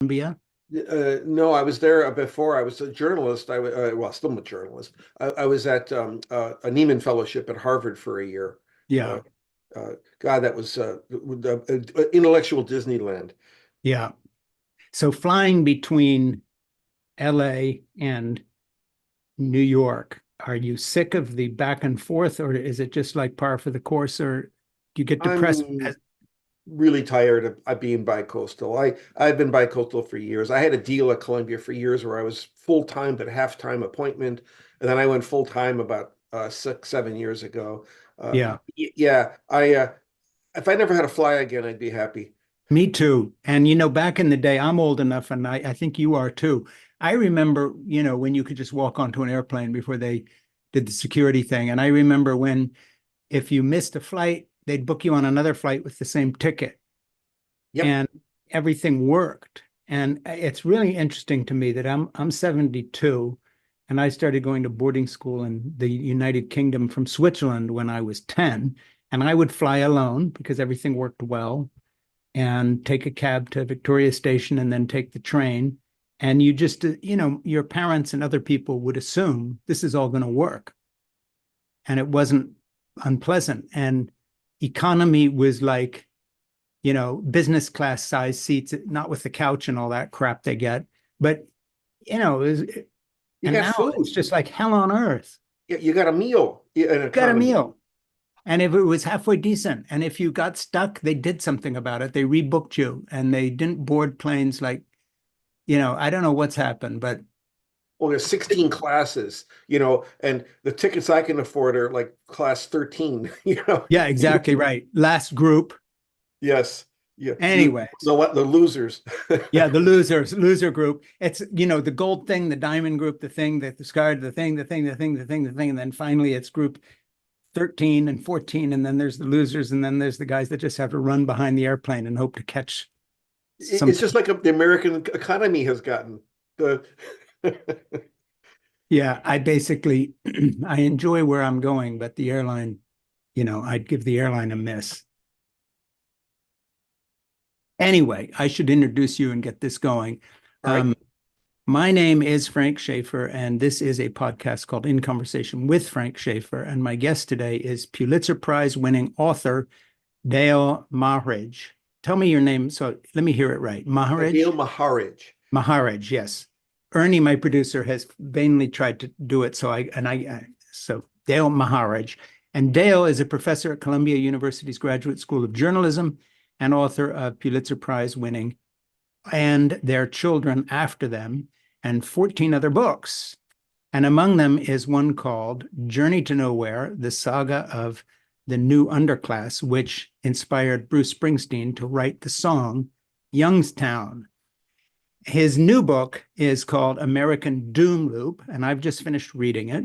Columbia? No, I was there before. I was a journalist. Well, still a journalist. I was at a Nieman Fellowship at Harvard for a year. Yeah, Uh, God, that was intellectual Disneyland. yeah. So flying between LA and New York, are you sick of the back and forth, or is it just like par for the course, or do you get depressed? I'm really tired of being bicoastal. I've been bicoastal for years. I had a deal at Columbia for years where I was full time but half time appointment, and then I went full time about 6, 7 years ago. Yeah, Yeah, I if I never had to fly again, I'd be happy. me too. And back in the day, I'm old enough, and I think you are too. I remember, when you could just walk onto an airplane before they did the security thing. And I remember when if you missed a flight, they'd book you on another flight with the same ticket. Yep. And everything worked. And it's really interesting to me that I'm 72 and I started going to boarding school in the United Kingdom from Switzerland when I was 10. And I would fly alone because everything worked well and take a cab to Victoria Station and then take the train. And you just, your parents and other people would assume this is all going to work. And it wasn't unpleasant. And economy was like, business class size seats, not with the couch and all that crap they get. But, it was, You and got now it's food. just like hell on earth. You got a meal in Got a economy. meal. And if it was halfway decent, and if you got stuck, they did something about it. They rebooked you and they didn't board planes like, I don't know what's happened, but Well, there's 16 classes, and the tickets I can afford are like class 13, yeah, exactly right. Last group. Yes. Yeah. You Anyways, know what? The losers. yeah, the loser group. It's, the gold thing, the diamond group, the thing, the scarred, the thing, the thing, the thing, the thing, the thing. And then finally it's group 13 and 14. And then there's the losers. And then there's the guys that just have to run behind the airplane and hope to catch It's something. just like the American economy has gotten. The Yeah, I basically, I enjoy where I'm going, but the airline, I'd give the airline a miss. Anyway, I should introduce you and get this going. All right. Um, My name is Frank Schaeffer, and this is a podcast called In Conversation with Frank Schaeffer. And my guest today is Pulitzer Prize winning author Dale Maharidge. Tell me your name. So let me hear it right. Adele Maharidge? Maharidge. Maharidge, yes. Ernie, my producer, has vainly tried to do it. So Dale Maharidge. And Dale is a professor at Columbia University's Graduate School of Journalism and author of Pulitzer Prize winning And Their Children After Them and 14 other books. And among them is one called Journey to Nowhere, the saga of the new underclass, which inspired Bruce Springsteen to write the song Youngstown. His new book is called American Doom Loop, and I've just finished reading it.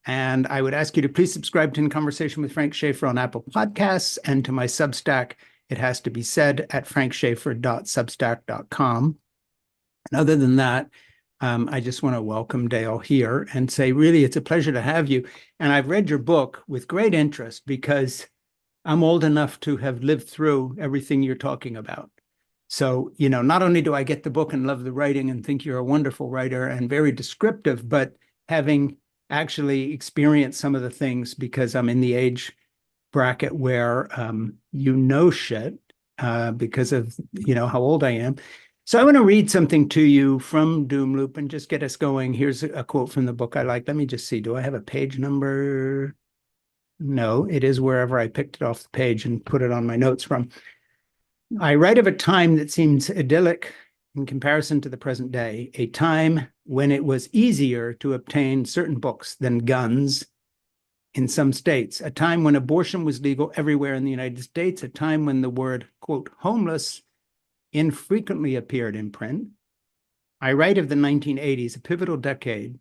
And I would ask you to please subscribe to In Conversation with Frank Schaeffer on Apple Podcasts and to my Substack, it has to be said, at frankschaeffer.substack.com. And other than that, I just want to welcome Dale here and say, really, it's a pleasure to have you. And I've read your book with great interest because I'm old enough to have lived through everything you're talking about. So, not only do I get the book and love the writing and think you're a wonderful writer and very descriptive, but having actually experienced some of the things because I'm in the age bracket where shit because of how old I am. So I want to read something to you from Doom Loop and just get us going. Here's a quote from the book I like. Let me just see. Do I have a page number? No, it is wherever I picked it off the page and put it on my notes from. I write of a time that seems idyllic in comparison to the present day, a time when it was easier to obtain certain books than guns in some states, a time when abortion was legal everywhere in the United States, a time when the word, quote, homeless infrequently appeared in print. I write of the 1980s, a pivotal decade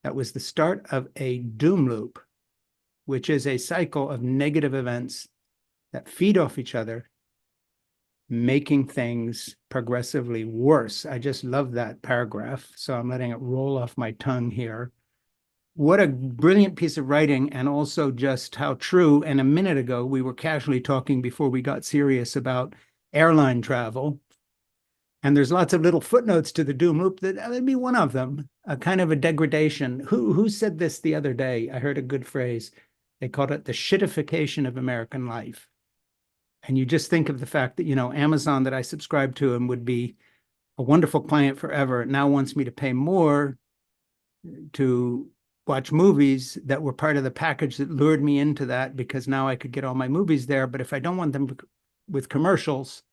that was the start of a doom loop, which is a cycle of negative events that feed off each other, making things progressively worse. I just love that paragraph, so I'm letting it roll off my tongue here. What a brilliant piece of writing, and also just how true. And a minute ago, we were casually talking before we got serious about airline travel. And there's lots of little footnotes to the doom loop that would be one of them, a kind of a degradation. Who said this the other day? I heard a good phrase. They called it the shitification of American life. And you just think of the fact that, Amazon that I subscribe to and would be a wonderful client forever now wants me to pay more to watch movies that were part of the package that lured me into that because now I could get all my movies there. But if I don't want them with commercials,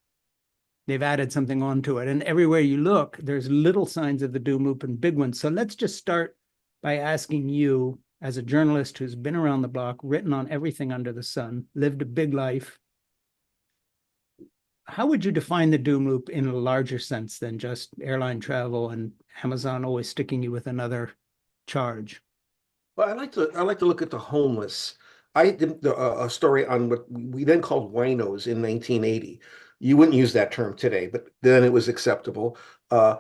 they've added something onto it. And everywhere you look, there's little signs of the doom loop and big ones. So let's just start by asking you, as a journalist who's been around the block, written on everything under the sun, lived a big life, how would you define the doom loop in a larger sense than just airline travel and Amazon always sticking you with another charge? Well, I like to look at the homeless. I did a story on what we then called winos in 1980. You wouldn't use that term today, but then it was acceptable. Uh,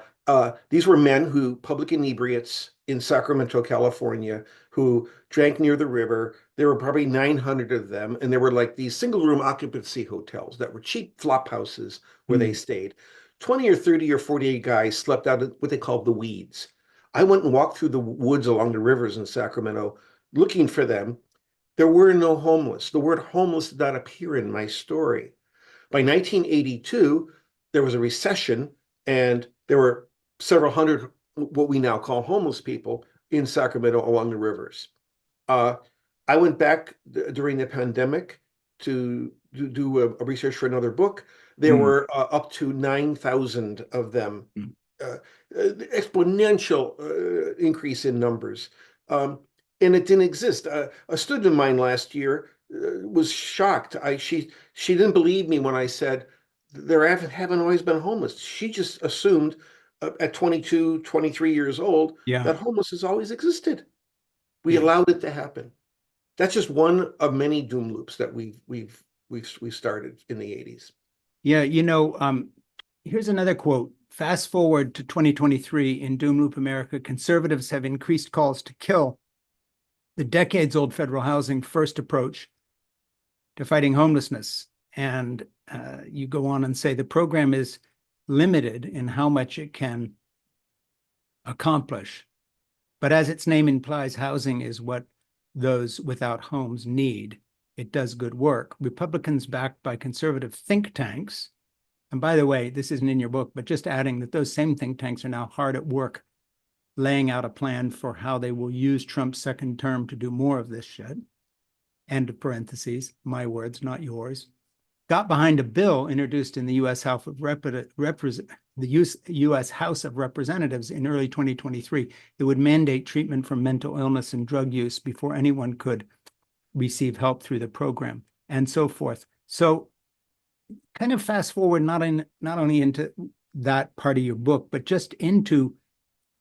these were men who, public inebriates in Sacramento, California, who drank near the river. There were probably 900 of them, and there were like these single room occupancy hotels that were cheap flop houses where they Mm. stayed. 20 or 30 or 48 guys slept out at what they called the weeds. I went and walked through the woods along the rivers in Sacramento looking for them. There were no homeless. The word homeless did not appear in my story. By 1982, there was a recession, and there were several hundred what we now call homeless people in Sacramento along the rivers. Uh, I went back during the pandemic to do a research for another book. There Mm. were up to 9,000 of them, Mm. uh, exponential increase in numbers. Um, and it didn't exist. A student of mine last year was shocked. She didn't believe me when I said there haven't always been homeless. She just assumed at 22, 23 years old Yeah. that homeless has always existed. We Yeah. allowed it to happen. That's just one of many doom loops that we've started in the 80s. Yeah. Here's another quote. Fast forward to 2023 in Doom Loop America, conservatives have increased calls to kill the decades-old federal housing first approach to fighting homelessness. And you go on and say the program is limited in how much it can accomplish. But as its name implies, housing is what those without homes need. It does good work. Republicans backed by conservative think tanks, and by the way, this isn't in your book, but just adding that those same think tanks are now hard at work laying out a plan for how they will use Trump's second term to do more of this shit. End of parentheses, my words, not yours. Got behind a bill introduced in the U.S. House of Representatives in early 2023 that would mandate treatment for mental illness and drug use before anyone could receive help through the program, and so forth. So, kind of fast forward not only into that part of your book, but just into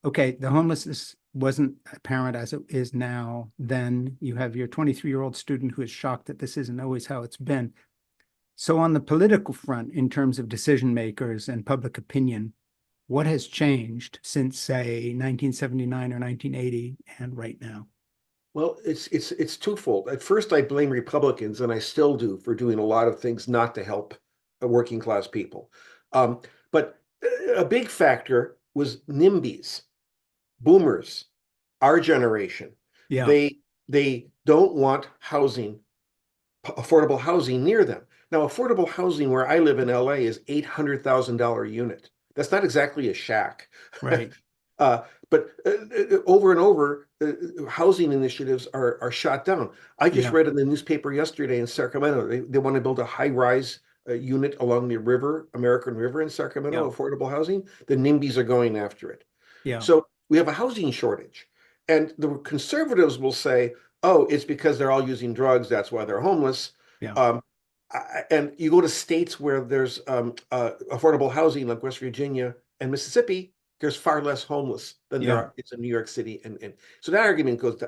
okay, the homelessness wasn't apparent as it is now. Then you have your 23-year-old student who is shocked that this isn't always how it's been. So on the political front, in terms of decision makers and public opinion, what has changed since, say, 1979 or 1980 and right now? Well, it's twofold. At first, I blame Republicans, and I still do, for doing a lot of things not to help working class people. But a big factor was NIMBYs, boomers, our generation. Yeah, They don't want housing, affordable housing near them. Now, affordable housing where I live in LA is $800,000 unit. That's not exactly a shack. right. Uh, but over and over, housing initiatives are shot down. I just Yeah, read in the newspaper yesterday in Sacramento, they want to build a high-rise unit along the river, American River in yeah, Sacramento, affordable housing. The NIMBYs are going after it. yeah, So we have a housing shortage. And the conservatives will say, oh, it's because they're all using drugs. That's why they're homeless. yeah, Um, and you go to states where there's affordable housing like West Virginia and Mississippi, there's far less homeless than there yeah, are it's in New York City. And so that argument goes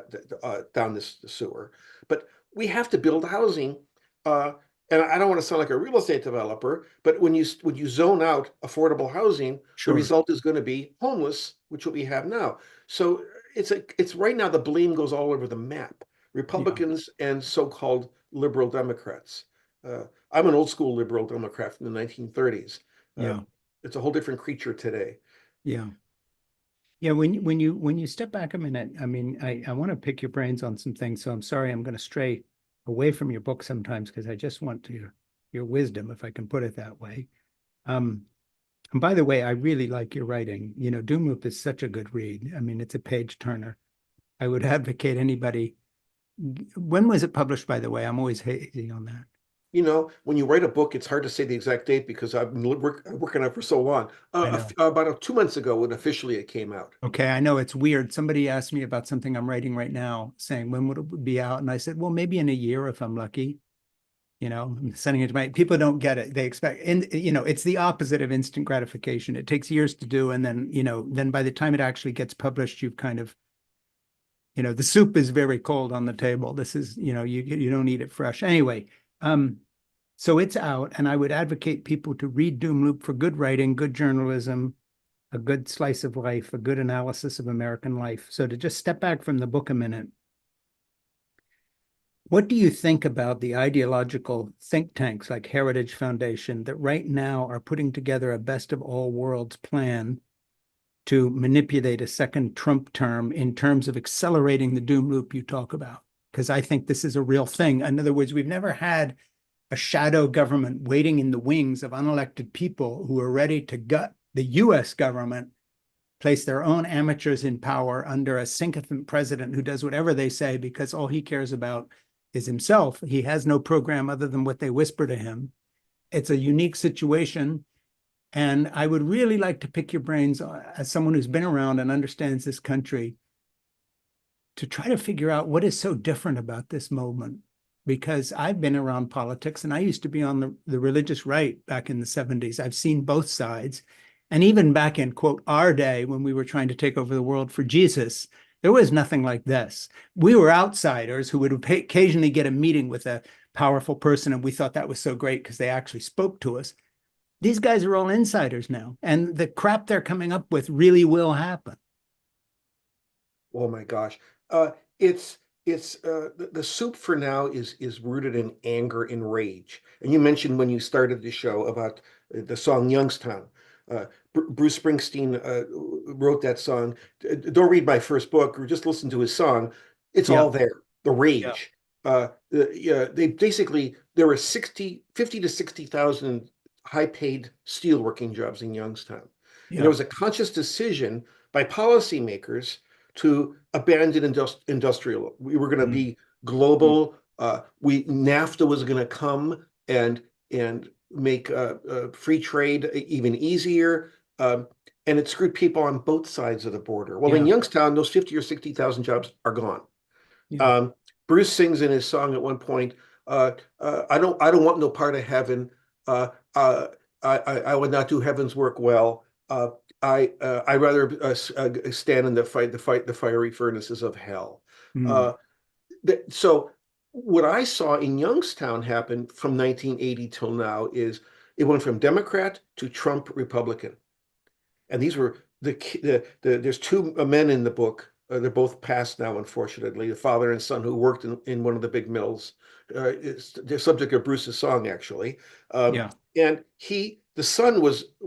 down this sewer. But we have to build housing. Uh, and I don't want to sound like a real estate developer, but when you zone out affordable housing, the sure. result is going to be homeless, which what we have now. So it's right now the blame goes all over the map. Yeah, Republicans and so-called liberal Democrats. I'm an old school liberal Democrat from the 1930s. Uh, yeah. It's a whole different creature today. Yeah. Yeah, when you step back a minute, I mean, I want to pick your brains on some things. So I'm sorry, I'm going to stray away from your book sometimes because I just want your wisdom, if I can put it that way. Um, and by the way, I really like your writing. You know, Doom Loop is such a good read. I mean, it's a page turner. I would advocate anybody. When was it published, by the way? I'm always hazy on that. You know, when you write a book, it's hard to say the exact date because I've been working on it for so long. I know. About 2 months ago, when officially it came out. Okay, I know it's weird. Somebody asked me about something I'm writing right now, saying when would it be out? And I said, well, maybe in a year if I'm lucky. You know, I'm sending it to my people don't get it. They expect, and you know, it's the opposite of instant gratification. It takes years to do, and then then by the time it actually gets published, you've kind of, the soup is very cold on the table. This is, you don't eat it fresh. Anyway, so it's out, and I would advocate people to read Doom Loop for good writing, good journalism, a good slice of life, a good analysis of American life. So to just step back from the book a minute, what do you think about the ideological think tanks like Heritage Foundation that right now are putting together a best of all worlds plan to manipulate a second Trump term in terms of accelerating the doom loop you talk about? Because I think this is a real thing. In other words, we've never had a shadow government waiting in the wings of unelected people who are ready to gut the US government, place their own amateurs in power under a sycophant president who does whatever they say because all he cares about is himself. He has no program other than what they whisper to him. It's a unique situation. And I would really like to pick your brains as someone who's been around and understands this country to try to figure out what is so different about this moment. Because I've been around politics and I used to be on the religious right back in the 70s. I've seen both sides. And even back in, quote, our day, when we were trying to take over the world for Jesus, there was nothing like this. We were outsiders who would occasionally get a meeting with a powerful person, and we thought that was so great because they actually spoke to us. These guys are all insiders now, and the crap they're coming up with really will happen. Oh my gosh. Uh, it's the soup for now is rooted in anger and rage. And you mentioned when you started the show about the song Youngstown. Bruce Springsteen wrote that song. Don't read my first book or just listen to his song. It's Yeah, all there. The yeah, rage. Yeah, they basically there were 50 to 60,000 high-paid steelworking jobs in Youngstown. And there yeah. was a conscious decision by policymakers to abandon industrial. We were going to Mm, be global. We NAFTA was going to come and make free trade even easier. And it screwed people on both sides of the border. Well, in yeah, Youngstown, those 50 or 60,000 jobs are gone. yeah, Um, Bruce sings in his song at one point, I don't want no part of heaven. Uh, uh, I would not do heaven's work well. I rather stand in the fiery furnaces of hell. mm, Uh, so what I saw in Youngstown happen from 1980 till now is it went from Democrat to Trump Republican, and these were there's two men in the book. They're both passed now, unfortunately. The father and son who worked in one of the big mills. It's the subject of Bruce's song, actually. Um, yeah. and the son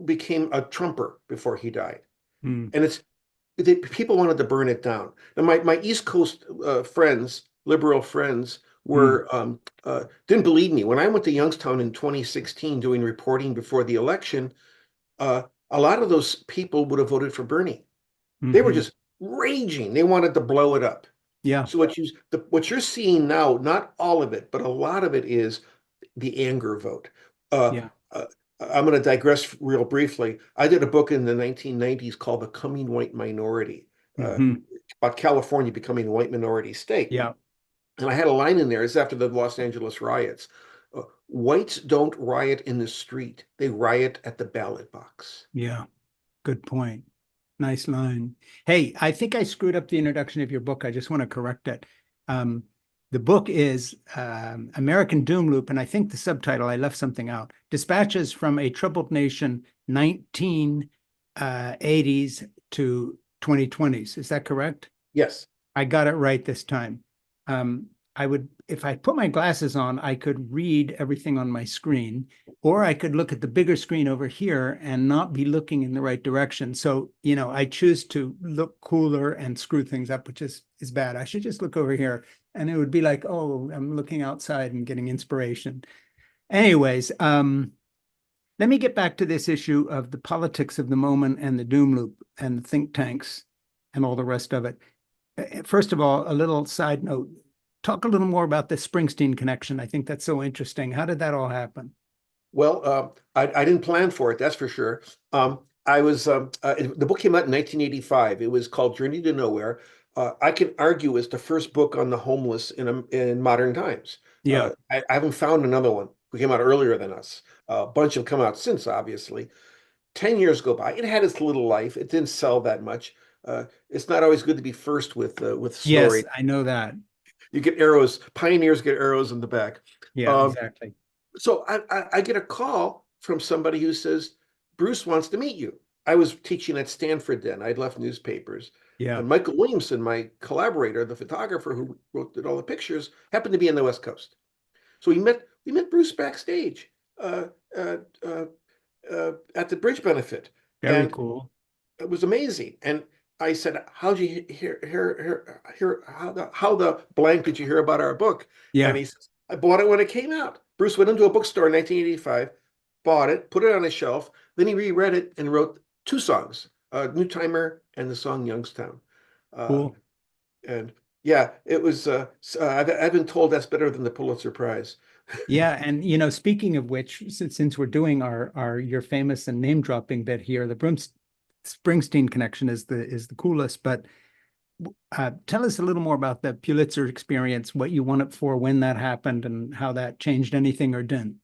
became a Trumper before he died. Mm, And people wanted to burn it down. Now, my East Coast friends, liberal friends, mm, didn't believe me when I went to Youngstown in 2016 doing reporting before the election. A lot of those people would have voted for Bernie. They were hmm. just raging. They wanted to blow it up. Yeah, So what you're seeing now, not all of it, but a lot of it is the anger vote. Uh, yeah. uh, I'm going to digress real briefly. I did a book in the 1990s called The Coming White Minority, uh, Hmm. about California becoming a white minority state. Yeah, And I had a line in there. It's after the Los Angeles riots. Whites don't riot in the street. They riot at the ballot box. yeah. Good point. Nice line. Hey, I think I screwed up the introduction of your book. I just want to correct it. Um, the book is American Doom Loop, and I think the subtitle, I left something out. Dispatches from a Troubled Nation, 1980s to 2020s. Is that correct? Yes. I got it right this time. Um, I would, if I put my glasses on, I could read everything on my screen, or I could look at the bigger screen over here and not be looking in the right direction. So, I choose to look cooler and screw things up, which is bad. I should just look over here, and it would be like, oh, I'm looking outside and getting inspiration. Anyways, let me get back to this issue of the politics of the moment and the doom loop and the think tanks and all the rest of it. First of all, a little side note. Talk a little more about the Springsteen connection. I think that's so interesting. How did that all happen? Well, I didn't plan for it, that's for sure. The book came out in 1985. It was called Journey to Nowhere. I can argue it's the first book on the homeless in modern times. Yeah. I haven't found another one who came out earlier than us. A bunch have come out since, obviously. 10 years go by. It had its little life. It didn't sell that much. It's not always good to be first with Yes, story. I know that. You get arrows. Pioneers get arrows in the back. Yeah, Um, exactly. so I get a call from somebody who says, Bruce wants to meet you. I was teaching at Stanford then. I'd left newspapers. Yeah. And Michael Williamson, my collaborator, the photographer who did all the pictures, happened to be on the West Coast. So we met Bruce backstage uh, uh, uh, at the Bridge benefit. Very And cool. it was amazing. And I said, "How did you hear how the blank did you hear about our book?" And Yeah. he says, "I bought it when it came out." Bruce went into a bookstore in 1985, bought it, put it on his shelf. Then he reread it and wrote two songs, "New Timer" and the song "Youngstown." Uh, Cool. and yeah, it was. I've been told that's better than the Pulitzer Prize. Yeah, and speaking of which, since we're doing our your famous and name dropping bit here, the Springsteen connection is the coolest. But tell us a little more about the Pulitzer experience, what you won it for, when that happened, and how that changed anything or didn't.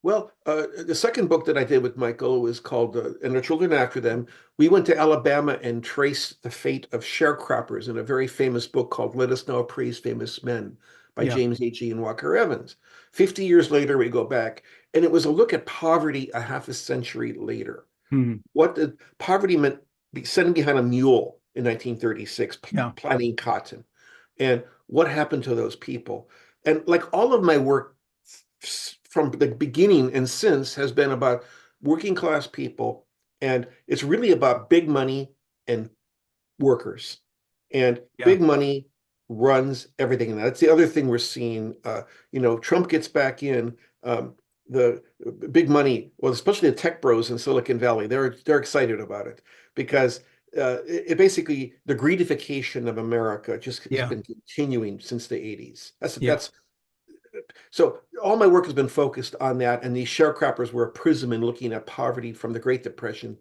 Well, the second book that I did with Michael was called And the Children After Them. We went to Alabama and traced the fate of sharecroppers in a very famous book called Let Us Now Praise Famous Men by Yeah. James H.E. and Walker Evans. 50 years later, we go back, and it was a look at poverty a half a century later. Hmm. What did poverty meant sitting behind a mule in 1936, Yeah. planting cotton, and what happened to those people? And like all of my work from the beginning and since has been about working class people, and it's really about big money and workers. And Yeah. big money runs everything. And that's the other thing we're seeing. Trump gets back in. The big money, well, especially the tech bros in Silicon Valley, they're excited about it because it basically the greedification of America just has Yeah. been continuing since the 80s. That's Yeah. that's so all my work has been focused on that, and these sharecroppers were a prism in looking at poverty from the Great Depression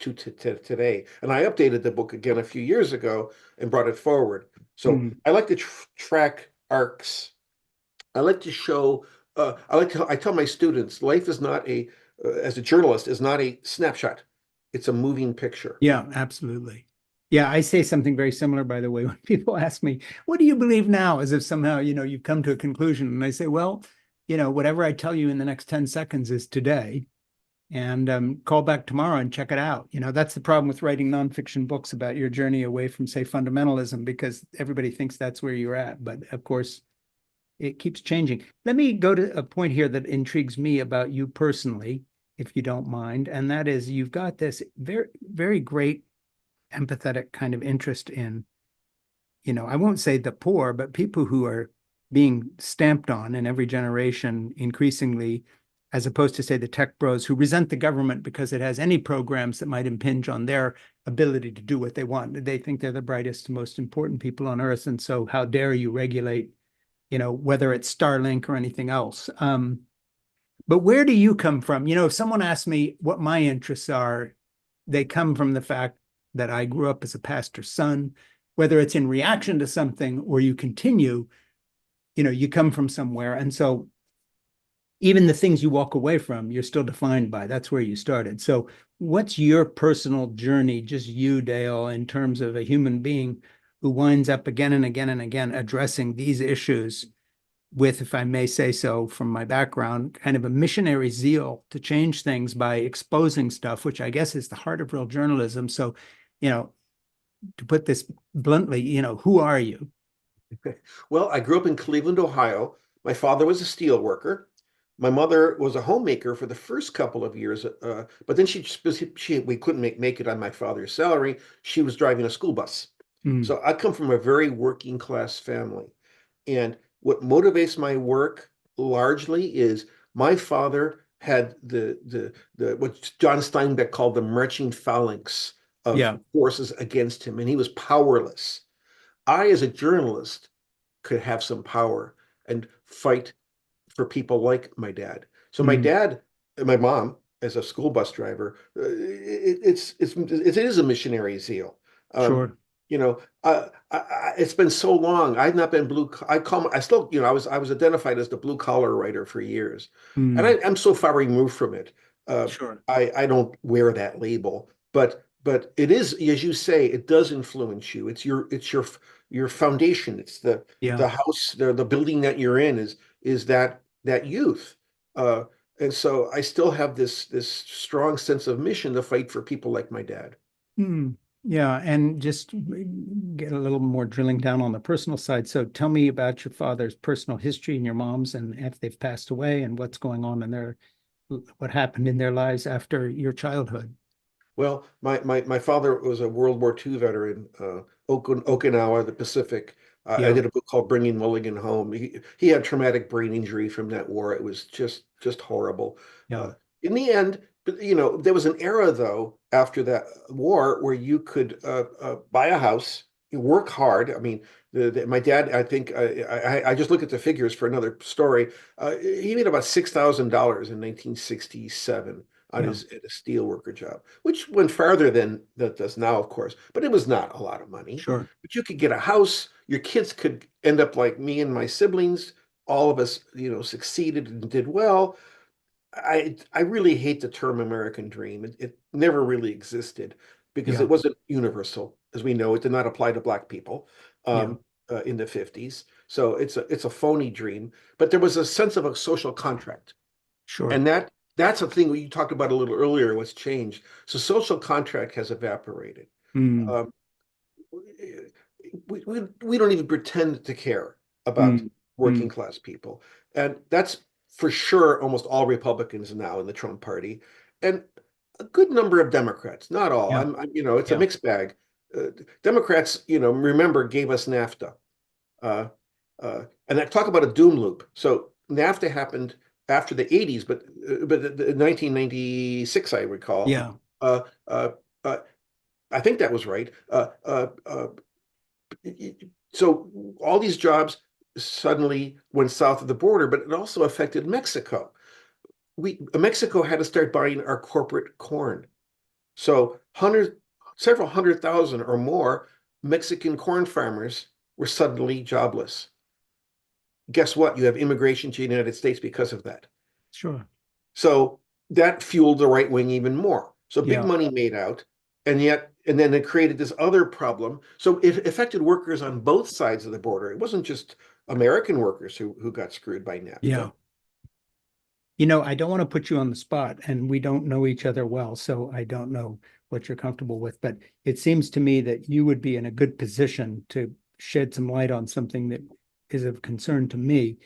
to today. And I updated the book again a few years ago and brought it forward. So Hmm. I like to track arcs. I like to show. I tell my students, life is not as a journalist, is not a snapshot. It's a moving picture. Yeah, absolutely. Yeah, I say something very similar, by the way, when people ask me, what do you believe now? As if somehow, you've come to a conclusion. And I say, well, whatever I tell you in the next 10 seconds is today. And call back tomorrow and check it out. That's the problem with writing nonfiction books about your journey away from, say, fundamentalism, because everybody thinks that's where you're at. But of course, it keeps changing. Let me go to a point here that intrigues me about you personally, if you don't mind. And that is you've got this very, very great empathetic kind of interest in, I won't say the poor, but people who are being stamped on in every generation increasingly, as opposed to, say, the tech bros who resent the government because it has any programs that might impinge on their ability to do what they want. They think they're the brightest, most important people on earth. And so how dare you regulate, whether it's Starlink or anything else. But where do you come from? If someone asks me what my interests are, they come from the fact that I grew up as a pastor's son, whether it's in reaction to something or you continue, you come from somewhere. And so even the things you walk away from, you're still defined by. That's where you started. So what's your personal journey, just you, Dale, in terms of a human being who winds up again and again and again addressing these issues with, if I may say so, from my background, kind of a missionary zeal to change things by exposing stuff, which I guess is the heart of real journalism. So, to put this bluntly, who are you? Well, I grew up in Cleveland, Ohio. My father was a steel worker. My mother was a homemaker for the first couple of years, but then we couldn't make it on my father's salary. She was driving a school bus. Mm, So I come from a very working class family. And what motivates my work largely is my father had the what John Steinbeck called the marching phalanx of yeah. forces against him, and he was powerless. I, as a journalist, could have some power and fight for people like my dad. So my Mm, dad and my mom, as a school bus driver, it is a missionary zeal. Um, sure. you know, it's been so long. I've not been blue. I still, I was identified as the blue collar writer for years, and Mm, I'm so far removed from it. sure. I don't wear that label, but it is, as you say, it does influence you. It's your foundation. It's Yeah. the house, the building that you're in is that youth. Uh, and so I still have this strong sense of mission to fight for people like my dad. Mm, yeah. And just get a little more drilling down on the personal side. So tell me about your father's personal history and your mom's, and if they've passed away, and what's going on in what happened in their lives after your childhood. Well, my father was a World War II veteran, Okinawa, the Pacific. I Yeah. did a book called Bringing Mulligan Home. He had traumatic brain injury from that war. It was just horrible. Yeah. Uh, in the end, but there was an era though after that war where you could buy a house, you work hard. I mean, my dad, I think, I just look at the figures for another story. He made about $6,000 in 1967 on Yeah. his at a steelworker job, which went farther than that does now, of course, but it was not a lot of money. Sure. But you could get a house, your kids could end up like me and my siblings. All of us, succeeded and did well. I really hate the term American dream. It never really existed because Yeah. it wasn't universal, as we know. It did not apply to Black people Yeah. in the 50s. So it's a phony dream. But there was a sense of a social contract. Sure. And that's a thing you talked about a little earlier, what's changed. So social contract has evaporated. Mm, Um, we don't even pretend to care about mm, working mm. class people. And that's for sure almost all Republicans now in the Trump party. And a good number of Democrats, not all. Yeah. It's a Yeah. mixed bag. Democrats, remember, gave us NAFTA. Uh, and I talk about a doom loop. So NAFTA happened after the 80s, but in 1996, I recall. Yeah. Uh, uh, uh, I think that was right. So all these jobs suddenly went south of the border, but it also affected Mexico. Mexico had to start buying our corporate corn. So several hundred thousand or more Mexican corn farmers were suddenly jobless. Guess what? You have immigration to the United States because of that. Sure. So that fueled the right wing even more. So big Yeah. money made out, and then it created this other problem. So it affected workers on both sides of the border. It wasn't just American workers who got screwed by Yeah. NAFTA. I don't want to put you on the spot, and we don't know each other well, so I don't know what you're comfortable with. But it seems to me that you would be in a good position to shed some light on something that is of concern to me.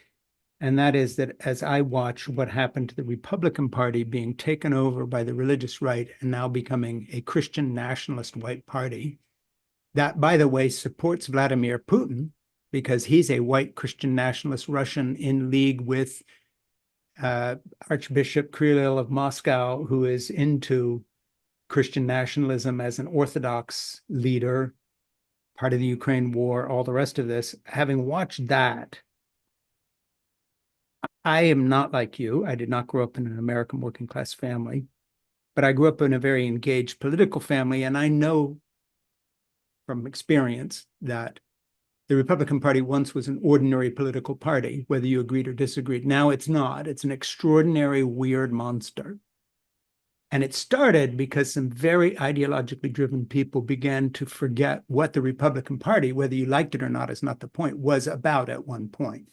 And that is that as I watch what happened to the Republican Party being taken over by the religious right and now becoming a Christian nationalist white party, that, by the way, supports Vladimir Putin because he's a white Christian nationalist Russian in league with uh, Archbishop Kirill of Moscow, who is into Christian nationalism as an Orthodox leader, part of the Ukraine war, all the rest of this. Having watched that, I am not like you. I did not grow up in an American working class family, but I grew up in a very engaged political family. And I know from experience that the Republican Party once was an ordinary political party, whether you agreed or disagreed. Now it's not. It's an extraordinary, weird monster. And it started because some very ideologically driven people began to forget what the Republican Party, whether you liked it or not, is not the point, was about at one point.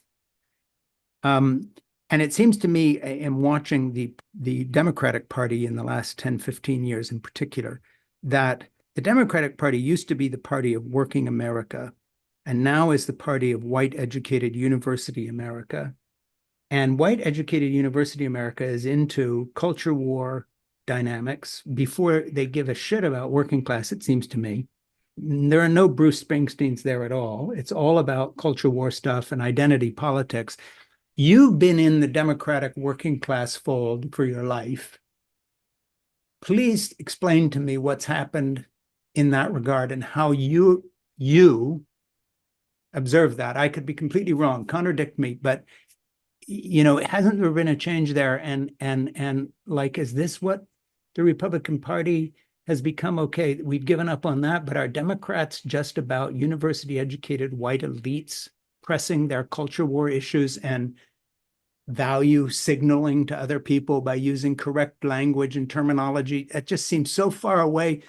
Um, and it seems to me, in watching the Democratic Party in the last 10, 15 years in particular, that the Democratic Party used to be the party of working America. and now is the party of white educated university America. And white educated university America is into culture war dynamics before they give a shit about working class, it seems to me. There are no Bruce Springsteens there at all. It's all about culture war stuff and identity politics. You've been in the Democratic working class fold for your life. Please explain to me what's happened in that regard and how you observe that. I could be completely wrong, contradict me, but hasn't there been a change there? And like, is this what the Republican Party has become? Okay, we've given up on that, but are Democrats just about university educated white elites pressing their culture war issues and value signaling to other people by using correct language and terminology? It just seems so far away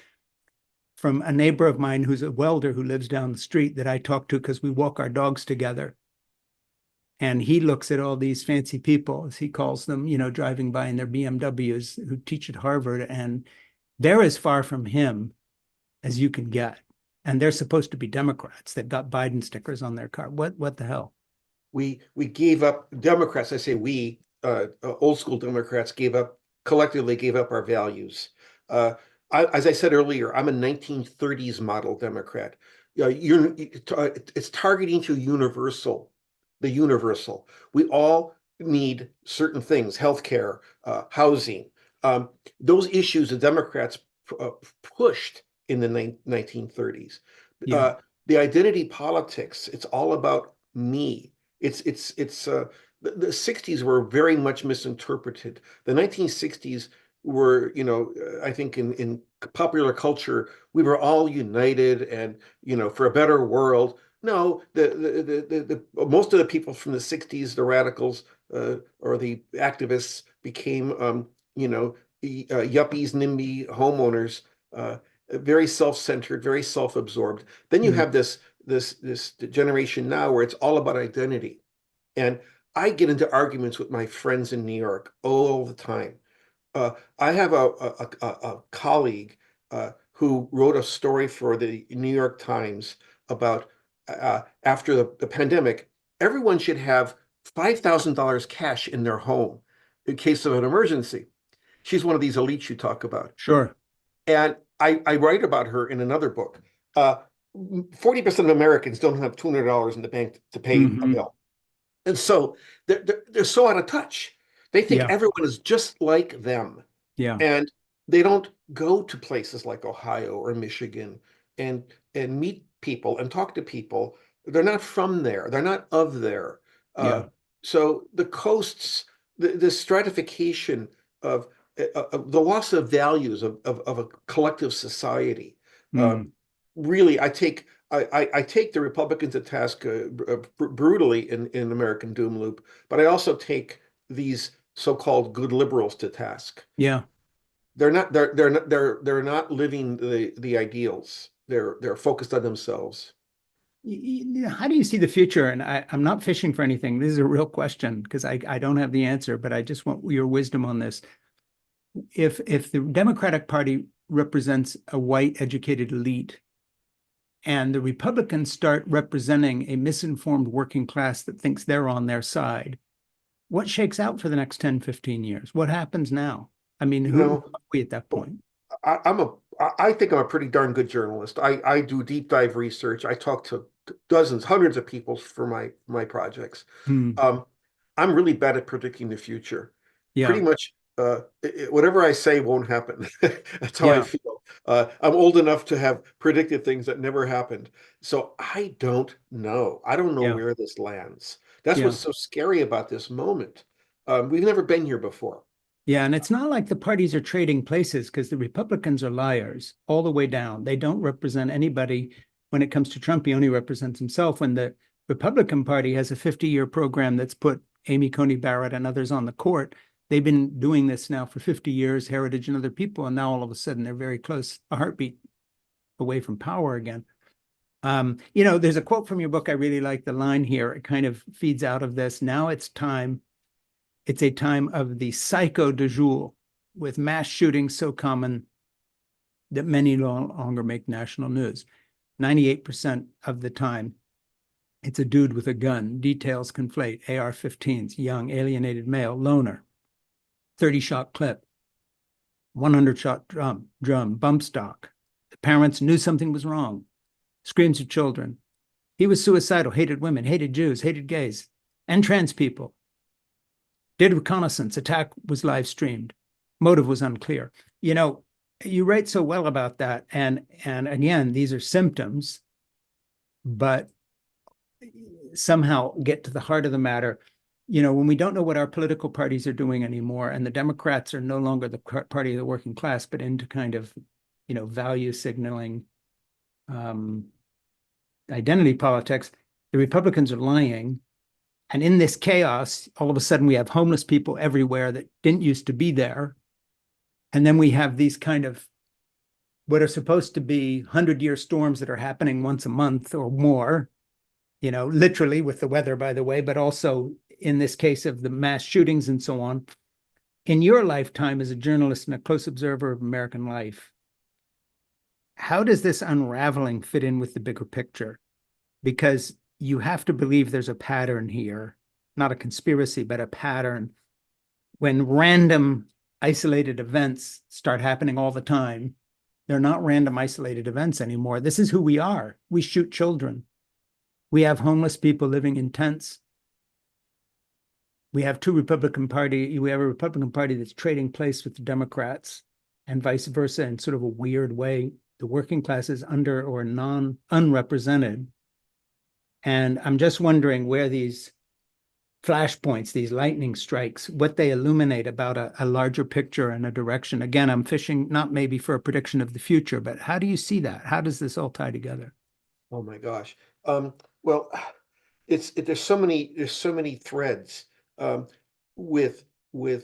from a neighbor of mine who's a welder who lives down the street that I talk to because we walk our dogs together. And he looks at all these fancy people, as he calls them, driving by in their BMWs who teach at Harvard, and they're as far from him as you can get. And they're supposed to be Democrats. They've got Biden stickers on their car. What the hell? We gave up, Democrats, I say we, old school Democrats collectively gave up our values. As I said earlier, I'm a 1930s model Democrat. It's targeting to the universal. We all need certain things, healthcare, housing. Those issues the Democrats pushed in the 1930s. Yeah. The identity politics, it's all about me. The 60s were very much misinterpreted. The 1960s were, I think in popular culture, we were all united and, for a better world. No, the most of the people from the 60s, the radicals or the activists became, yuppies, NIMBY homeowners, very self-centered, very self-absorbed. Then you have this generation now where it's all about identity. And I get into arguments with my friends in New York all the time. I have a colleague who wrote a story for the New York Times about after the pandemic, everyone should have $5,000 cash in their home in case of an emergency. She's one of these elites you talk about. Sure. And I write about her in another book. 40% of Americans don't have $200 in the bank to pay a bill. And so they're so out of touch. They think Yeah. everyone is just like them. Yeah. And they don't go to places like Ohio or Michigan and meet people and talk to people. They're not from there. They're not of there. Yeah. So the coasts, the stratification of the loss of values of a collective society. Really, I take the Republicans to task brutally in American Doom Loop, but I also take these so-called good liberals to task. Yeah. They're not living the ideals. They're focused on themselves. How do you see the future? And I'm not fishing for anything. This is a real question because I don't have the answer, but I just want your wisdom on this. If the Democratic Party represents a white educated elite and the Republicans start representing a misinformed working class that thinks they're on their side, what shakes out for the next 10, 15 years? What happens now? I mean, who are we at that point? I think I'm a pretty darn good journalist. I do deep dive research. I talk to dozens, hundreds of people for my projects. I'm really bad at predicting the future. Yeah. Pretty much whatever I say won't happen. That's how I feel. I'm old enough to have predicted things that never happened. So I don't know. I don't know where this lands. That's what's so scary about this moment. We've never been here before. Yeah, and it's not like the parties are trading places because the Republicans are liars all the way down. They don't represent anybody. When it comes to Trump, he only represents himself. When the Republican Party has a 50-year program that's put Amy Coney Barrett and others on the court, they've been doing this now for 50 years, Heritage and other people, and now all of a sudden they're very close, a heartbeat away from power again. There's a quote from your book. I really like the line here. It kind of feeds out of this. Now it's time. It's a time of the psycho du jour, with mass shootings so common that many no longer make national news. 98% of the time, It's a dude with a gun. Details conflate. AR-15s, young, alienated male, loner, 30-shot clip, 100-shot drum, bump stock. The parents knew something was wrong. Screams of children. He was suicidal, hated women, hated Jews, hated gays, and trans people. Did reconnaissance. Attack was live streamed. Motive was unclear. You know, you write so well about that. And again, these are symptoms, but somehow get to the heart of the matter. You know, when we don't know what our political parties are doing anymore, and the Democrats are no longer the party of the working class, but into kind of, you know, value signaling, identity politics, the Republicans are lying. And in this chaos, all of a sudden we have homeless people everywhere that didn't used to be there. And then we have these kind of what are supposed to be 100-year storms that are happening once a month or more, you know, literally with the weather, by the way, but also in this case of the mass shootings and so on. In your lifetime as a journalist and a close observer of American life, how does this unraveling fit in with the bigger picture? Because you have to believe there's a pattern here, not a conspiracy, but a pattern. When random isolated events start happening all the time, they're not random isolated events anymore. This is who we are. We shoot children. We have homeless people living in tents. We have a Republican Party that's trading place with the Democrats and vice versa in sort of a weird way. The working class is under or unrepresented. And I'm just wondering where these flashpoints, these lightning strikes, what they illuminate about a larger picture and a direction. Again, I'm fishing not maybe for a prediction of the future, but how do you see that? How does this all tie together? Oh my gosh. Well, there's so many threads with the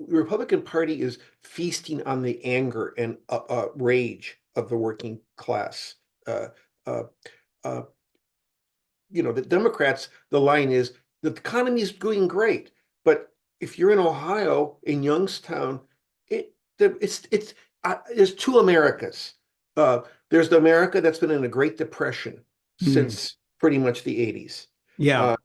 Republican Party is feasting on the anger and rage of the working class. Uh, uh, uh, you know, the Democrats, the line is the economy is doing great, but if you're in Ohio, in Youngstown, it's there's two Americas. Uh, there's the America that's been in a Great Depression since pretty much the 80s. Yeah.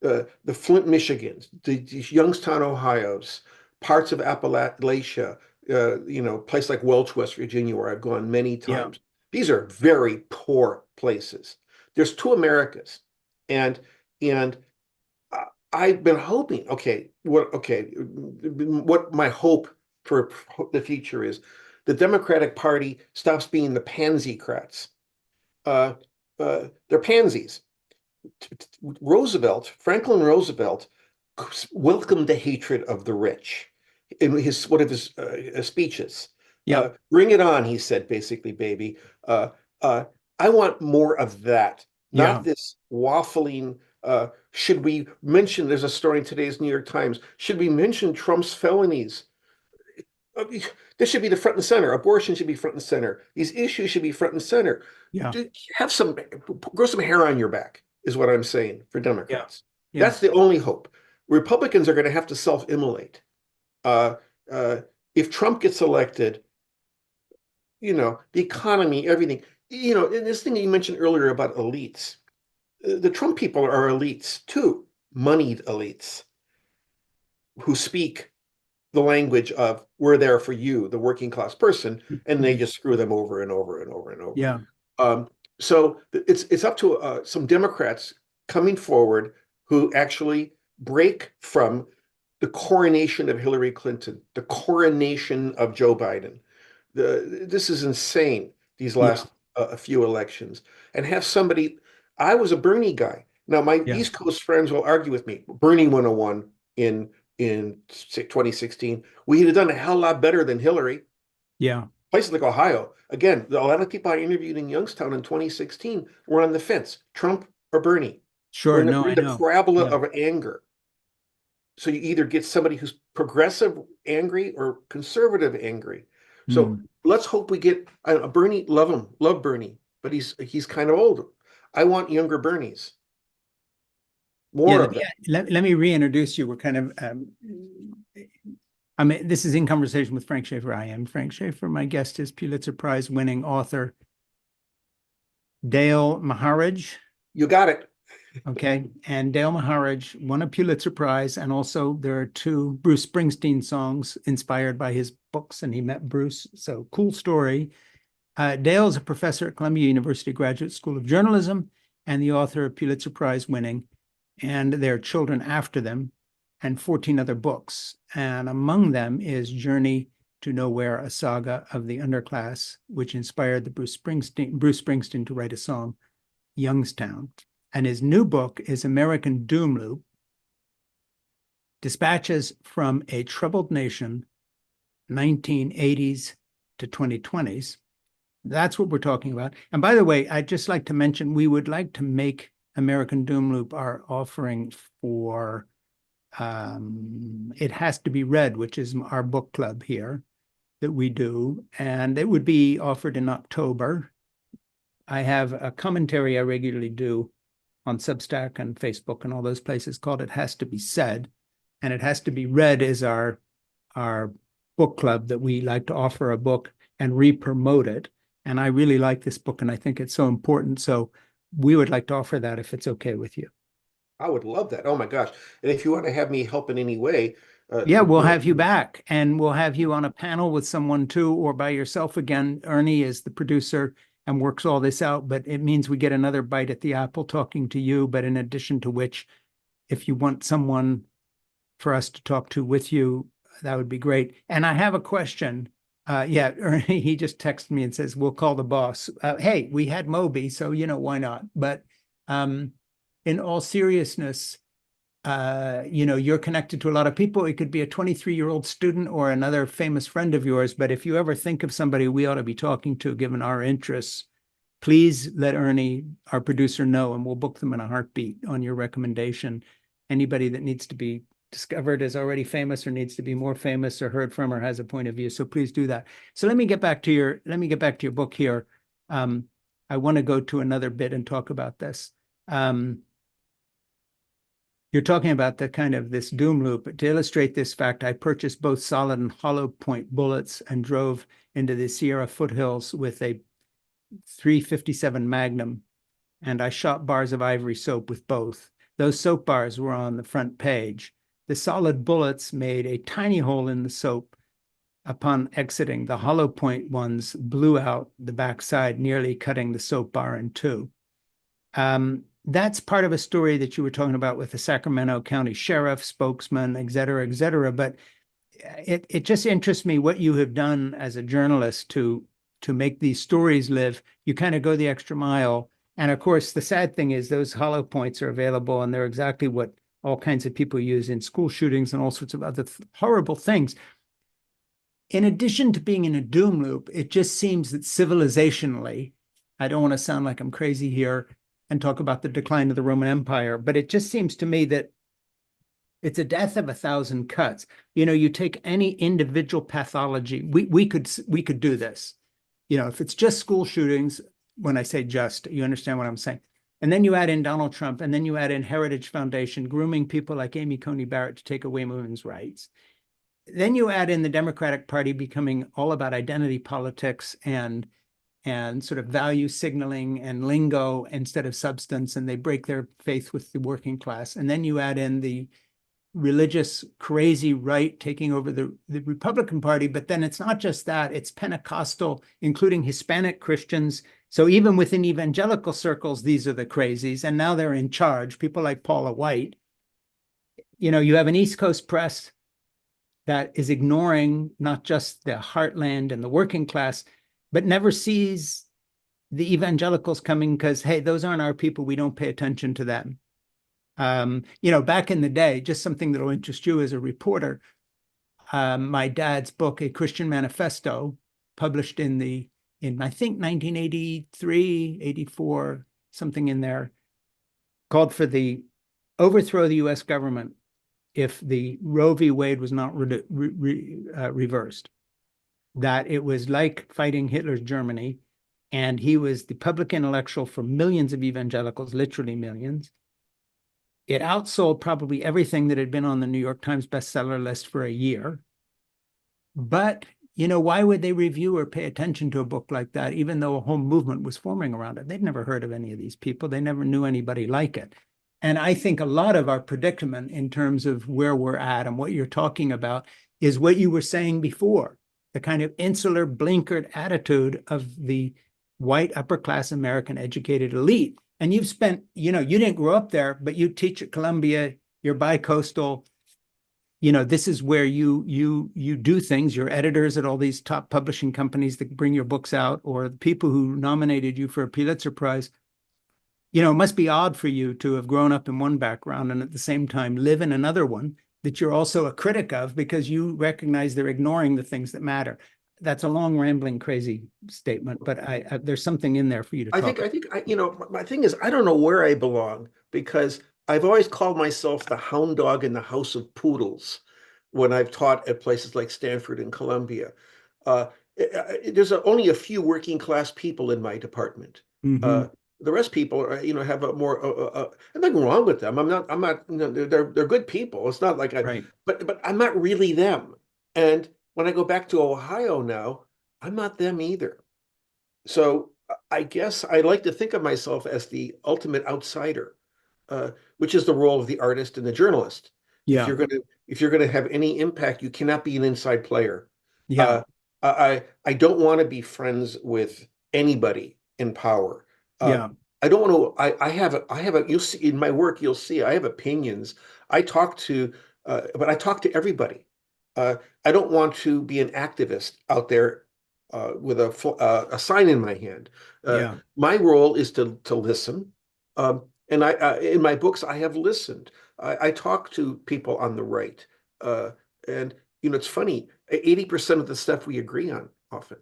The Flint, Michigans, the Youngstown, Ohio's, parts of Appalachia, you know, place like Welch, West Virginia, where I've gone many Yeah. times. These are very poor places. There's two Americas, and and I've been hoping. What my hope for the future is, the Democratic Party stops being the pansy-crats. They're pansies. Franklin Roosevelt welcomed the hatred of the rich in one of his speeches. Yeah. Bring it on, he said, basically, baby. Uh, uh, I want more of that, Yeah. not this waffling. Should we mention, there's a story in today's New York Times, should we mention Trump's felonies? This should be the front and center. Abortion should be front and center. These issues should be front and center. Yeah. Grow some hair on your back, is what I'm saying for Yeah. Democrats. Yeah. That's the only hope. Republicans are going to have to self-immolate. Uh, if Trump gets elected, you know, the economy, everything, you know, and this thing that you mentioned earlier about elites, the Trump people are elites too, moneyed elites who speak the language of we're there for you, the working class person, and they just screw them over and over and over and over. Yeah. So it's up to some Democrats coming forward who actually break from the coronation of Hillary Clinton, the coronation of Joe Biden. This is insane, these last few elections. And have somebody, I was a Bernie guy. Now, my Yeah. East Coast friends will argue with me. Bernie 101 in 2016, we'd have done a hell lot better than Hillary. Yeah. Places like Ohio, again, a lot of people I interviewed in Youngstown in 2016 were on the fence, Trump or Bernie. Sure. No, I The know. parabola Yeah. of anger. So you either get somebody who's progressive angry or conservative angry. So let's hope we get Bernie. Love Bernie, but he's kind of old. I want younger Bernies. More of that. Let me reintroduce you. We're kind of, I mean, this is In Conversation with Frank Schaeffer. I am Frank Schaeffer. My guest is Pulitzer Prize winning author Dale Maharidge. You got it. Okay. And Dale Maharidge won a Pulitzer Prize. And also there are two Bruce Springsteen songs inspired by his books, and he met Bruce. So cool story. Dale is a professor at Columbia University Graduate School of Journalism and the author of Pulitzer Prize winning And Their Children After Them and 14 other books. And among them is Journey to Nowhere, a saga of the underclass, which inspired the Bruce Springsteen to write a song, Youngstown. And his new book is American Doom Loop, Dispatches from a Troubled Nation, 1980s to 2020s. That's what we're talking about. And by the way, I'd just like to mention, we would like to make American Doom Loop our offering for It Has to Be Read, which is our book club here that we do. And it would be offered in October. I have a commentary I regularly do on Substack and Facebook and all those places called It Has to Be Said. And It Has to Be Read is our book club that we like to offer a book and re-promote it. And I really like this book, and I think it's so important. So we would like to offer that if it's okay with you. I would love that. Oh my gosh. And if you want to have me help in any way, Yeah, we'll have you back, and we'll have you on a panel with someone too, or by yourself again. Ernie is the producer and works all this out, but it means we get another bite at the apple talking to you. But in addition to which, if you want someone for us to talk to with you, that would be great. And I have a question. Yeah, Ernie, he just texted me and says, we'll call the boss. Hey, we had Moby, so, why not? But in all seriousness, you're connected to a lot of people. It could be a 23-year-old student or another famous friend of yours. But if you ever think of somebody we ought to be talking to, given our interests, please let Ernie, our producer, know, and we'll book them in a heartbeat on your recommendation. Anybody that needs to be discovered is already famous or needs to be more famous or heard from or has a point of view. So please do that. So let me get back to your book here. I want to go to another bit and talk about this. You're talking about the kind of this doom loop. To illustrate this fact, I purchased both solid and hollow point bullets and drove into the Sierra foothills with a 357 Magnum, and I shot bars of ivory soap with both. Those soap bars were on the front page. The solid bullets made a tiny hole in the soap. Upon exiting, the hollow point ones blew out the backside, nearly cutting the soap bar in two. That's part of a story that you were talking about with the Sacramento County Sheriff, spokesman, et cetera, et cetera. But it just interests me what you have done as a journalist to make these stories live. You kind of go the extra mile. And of course, the sad thing is those hollow points are available, and they're exactly what all kinds of people use in school shootings and all sorts of other horrible things. In addition to being in a doom loop, it just seems that civilizationally, I don't want to sound like I'm crazy here and talk about the decline of the Roman Empire, but it just seems to me that it's a death of 1,000 cuts. You take any individual pathology, we could do this. If it's just school shootings, when I say just, you understand what I'm saying. And then you add in Donald Trump, and then you add in Heritage Foundation, grooming people like Amy Coney Barrett to take away women's rights. Then you add in the Democratic Party becoming all about identity politics and sort of value signaling and lingo instead of substance, and they break their faith with the working class. And then you add in the religious crazy right taking over the Republican Party. But then it's not just that, it's Pentecostal, including Hispanic Christians. So even within evangelical circles, these are the crazies. And now they're in charge, people like Paula White. You have an East Coast press that is ignoring not just the heartland and the working class, but never sees the evangelicals coming because, hey, those aren't our people. We don't pay attention to them. Back in the day, just something that'll interest you as a reporter, my dad's book, A Christian Manifesto, published in I think 1983, 84, something in there, called for the overthrow of the US government if the Roe v. Wade was not reversed. That it was like fighting Hitler's Germany, and he was the public intellectual for millions of evangelicals, literally millions. It outsold probably everything that had been on the New York Times bestseller list for a year. But why would they review or pay attention to a book like that, even though a whole movement was forming around it? They'd never heard of any of these people. They never knew anybody like it. And I think a lot of our predicament in terms of where we're at and what you're talking about is what you were saying before, the kind of insular, blinkered attitude of the white upper class American educated elite. And you've spent, you didn't grow up there, but you teach at Columbia, you're bi-coastal. This is where you do things. You're editors at all these top publishing companies that bring your books out, or the people who nominated you for a Pulitzer Prize. It must be odd for you to have grown up in one background and at the same time live in another one that you're also a critic of, because you recognize they're ignoring the things that matter. That's a long, rambling, crazy statement, but there's something in there for you to talk about. My thing is, I don't know where I belong, because I've always called myself the hound dog in the house of poodles when I've taught at places like Stanford and Columbia. Uh, there's only a few working class people in my department. Mm-hmm. The rest people are, have a more. And nothing wrong with them. I'm not. They're good people. It's not like Right. but I'm not really them. And when I go back to Ohio now, I'm not them either. So I guess I like to think of myself as the ultimate outsider, which is the role of the artist and the journalist. If Yeah. you're gonna have any impact, you cannot be an inside player. Yeah. Uh, I don't want to be friends with anybody in power. Uh, Yeah. I don't want to. I have a. You'll see in my work. You'll see I have opinions. I talk to, but I talk to everybody. Uh, I don't want to be an activist out there with a sign in my hand. Yeah. My role is to listen, and I in my books I have listened. I talk to people on the right, and it's funny. 80% of the stuff we agree on often.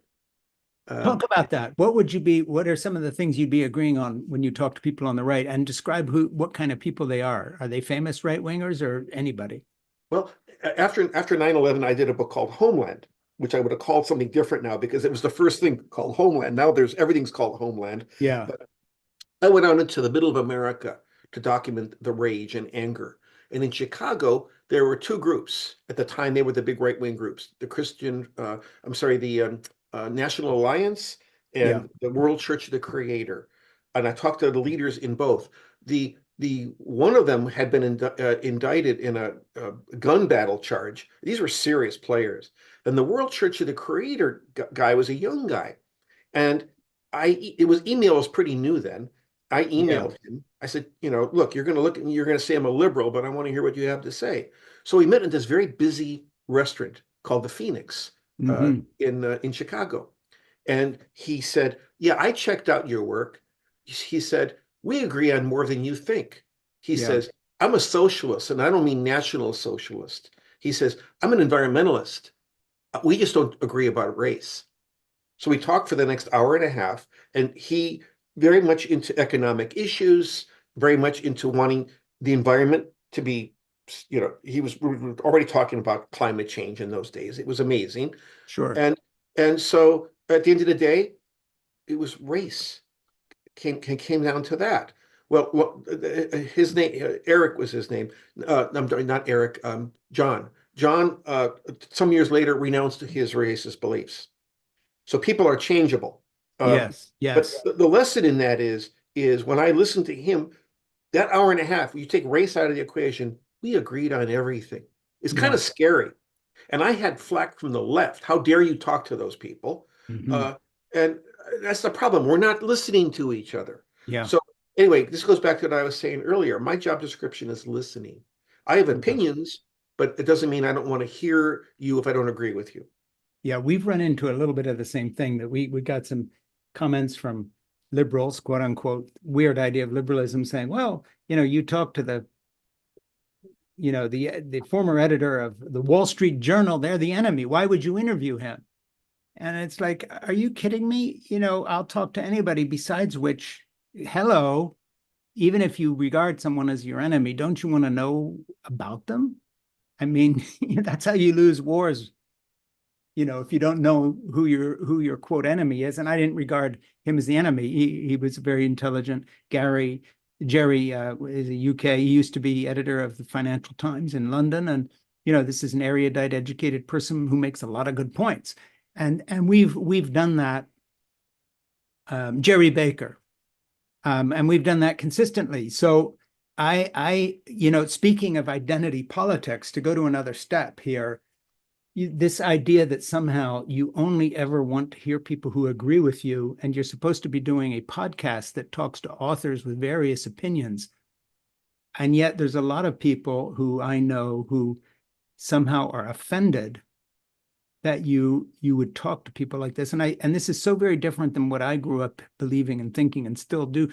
Talk about that. What are some of the things you'd be agreeing on when you talk to people on the right, and describe what kind of people they are? Are they famous right wingers or anybody? Well, after 9/11, I did a book called Homeland, which I would have called something different now because it was the first thing called Homeland. Now everything's called Homeland. Yeah. But I went out into the middle of America to document the rage and anger. And in Chicago, there were two groups. At the time, they were the big right-wing groups: the National Alliance Yeah. and the World Church of the Creator. And I talked to the leaders in both. The one of them had been indicted in a gun battle charge. These were serious players. And the World Church of the Creator guy was a young guy, and it was email was pretty new then. I Yeah. emailed him. I said, look, you're going to look at me, you're going to say I'm a liberal, but I want to hear what you have to say. So we met at this very busy restaurant called the Phoenix Mm-hmm. in Chicago. And he said, yeah, I checked out your work. He said, we agree on more than you think. He Yeah. says, I'm a socialist, and I don't mean national socialist. He says, I'm an environmentalist. We just don't agree about race. So we talked for the next hour and a half, and he very much into economic issues, very much into wanting the environment to be, we were already talking about climate change in those days. It was amazing. Sure. And so at the end of the day, it was race. Came down to that. Well, his name, Eric was his name. I'm sorry, not Eric, John. John, some years later, renounced his racist beliefs. So people are changeable. Yes. But Yes. the lesson in that is when I listened to him, that hour and a half, you take race out of the equation, we agreed on everything. It's kind Yeah. of scary. And I had flack from the left. How dare you talk to those people? Mm-hmm. Uh, and that's the problem. We're not listening to each other. Yeah. So anyway, this goes back to what I was saying earlier. My job description is listening. I have Yeah. opinions, but it doesn't mean I don't want to hear you if I don't agree with you. Yeah, we've run into a little bit of the same thing, that we got some comments from liberals, quote unquote, weird idea of liberalism, saying, well, you talk to the former editor of the Wall Street Journal, they're the enemy. Why would you interview him? And it's like, are you kidding me? I'll talk to anybody, besides which, hello, even if you regard someone as your enemy, don't you want to know about them? I mean, that's how you lose wars, if you don't know who your quote enemy is. And I didn't regard him as the enemy. He was very intelligent. Jerry is a UK. He used to be editor of the Financial Times in London, and this is an erudite, educated person who makes a lot of good points. And we've done that, Jerry Baker, and we've done that consistently. So speaking of identity politics, to go to another step here, this idea that somehow you only ever want to hear people who agree with you, and you're supposed to be doing a podcast that talks to authors with various opinions. And yet there's a lot of people who I know who somehow are offended that you would talk to people like this. And this is so very different than what I grew up believing and thinking and still do.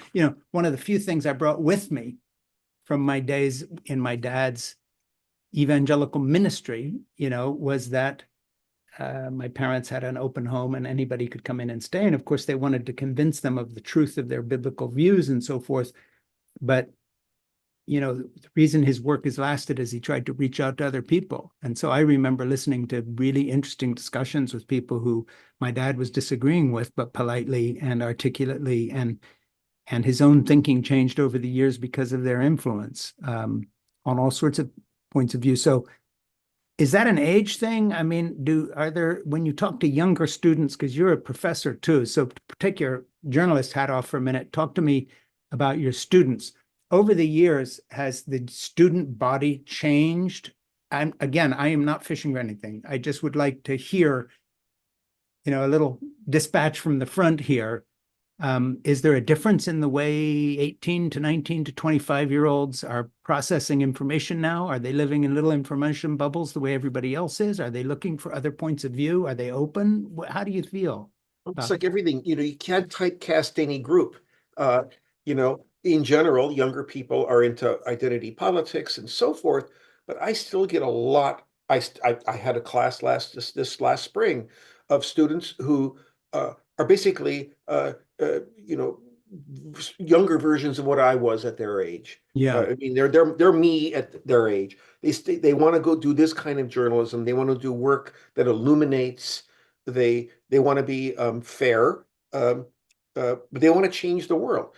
One of the few things I brought with me from my days in my dad's evangelical ministry, was that my parents had an open home and anybody could come in and stay. And of course, they wanted to convince them of the truth of their biblical views and so forth. But the reason his work has lasted is he tried to reach out to other people. And so I remember listening to really interesting discussions with people who my dad was disagreeing with, but politely and articulately, and his own thinking changed over the years because of their influence, on all sorts of points of view. So is that an age thing? I mean, when you talk to younger students, because you're a professor too, so to take your journalist hat off for a minute, talk to me about your students. Over the years, has the student body changed? I am not fishing for anything. I just would like to hear, a little dispatch from the front here. Is there a difference in the way 18 to 19 to 25-year-olds are processing information now? Are they living in little information bubbles the way everybody else is? Are they looking for other points of view? Are they open? How do you feel? It's like everything, you can't typecast any group. In general, younger people are into identity politics and so forth, but I still get a lot. I had a class this last spring of students who are basically younger versions of what I was at their age. Yeah. I mean, they're me at their age. They want to go do this kind of journalism. They want to do work that illuminates. They want to be fair, but they want to change the world.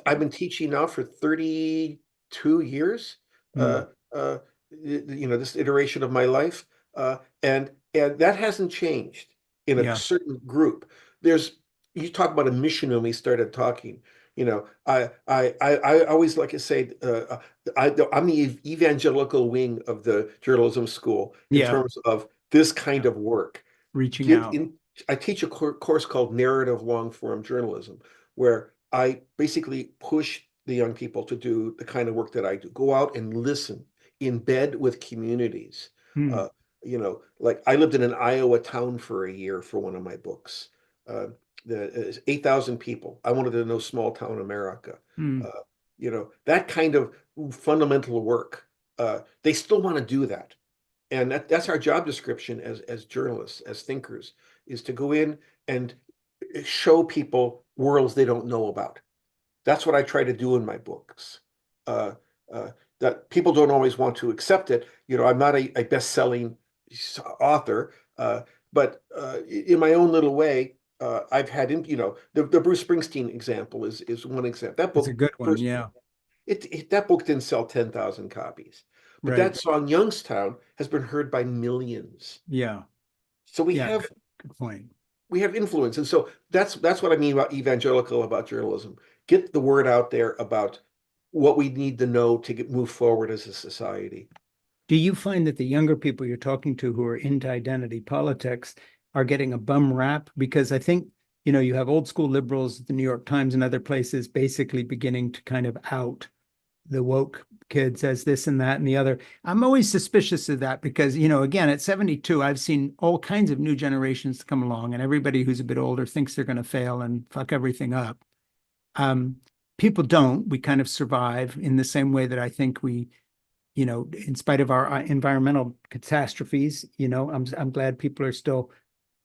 I've been teaching now for 32 years. Mm. Uh, uh, this iteration of my life, and that hasn't changed in a Yeah. certain group. There's You talk about a mission when we started talking. I always like to say I'm the evangelical wing of the journalism school in Yeah. terms of this kind Yeah. of work. Reaching Get out. in. I teach a course called narrative long form journalism, where I basically push the young people to do the kind of work that I do. Go out and listen, in bed with communities. Mm. Uh, like I lived in an Iowa town for a year for one of my books. The 8,000 people. I wanted to know small town America. Mm. Uh, that kind of fundamental work. They still want to do that, and that's our job description as journalists, as thinkers, is to go in and show people worlds they don't know about. That's what I try to do in my books. Uh, that people don't always want to accept it. I'm not a best-selling author, but in my own little way, I've had, the Bruce Springsteen example is one example. That It's a book good one. first, Yeah. that book didn't sell 10,000 copies, but Right. that song Youngstown has been heard by millions. Yeah. So we Yeah. have Good point. we have influence, and so that's what I mean about evangelical, about journalism. Get the word out there about what we need to know to move forward as a society. Do you find that the younger people you're talking to who are into identity politics are getting a bum rap? Because I think, you have old school liberals, the New York Times and other places basically beginning to kind of out the woke kids as this and that and the other. I'm always suspicious of that because, again, at 72, I've seen all kinds of new generations come along, and everybody who's a bit older thinks they're going to fail and fuck everything up. Um, People don't. We kind of survive in the same way that I think we, in spite of our environmental catastrophes, I'm glad people are still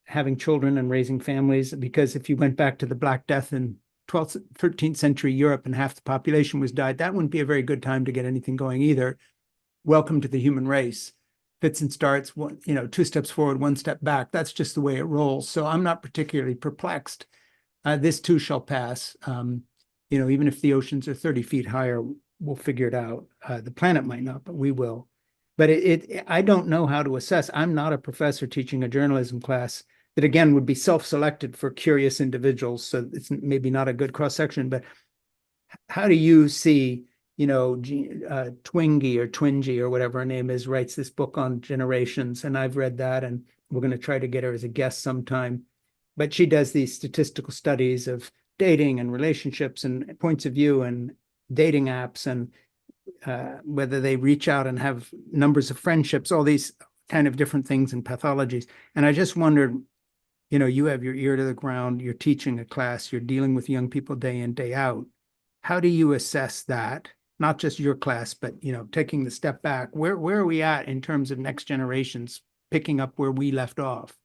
having children and raising families, because if you went back to the Black Death in 12th, 13th century Europe and half the population was died, that wouldn't be a very good time to get anything going either. Welcome to the human race. Fits and starts, two steps forward, one step back. That's just the way it rolls. So I'm not particularly perplexed. This too shall pass. Even if the oceans are 30 feet higher, we'll figure it out. The planet might not, but we will. But I don't know how to assess. I'm not a professor teaching a journalism class. that again would be self-selected for curious individuals. So it's maybe not a good cross-section, but how do you see, Twingy or Twingy or whatever her name is, writes this book on generations, and I've read that, and we're going to try to get her as a guest sometime. But she does these statistical studies of dating and relationships and points of view and dating apps and whether they reach out and have numbers of friendships, all these kind of different things and pathologies. And I just wondered, you have your ear to the ground, you're teaching a class, you're dealing with young people day in, day out. How do you assess that? Not just your class, but taking the step back. Where are we at in terms of next generations picking up where we left off?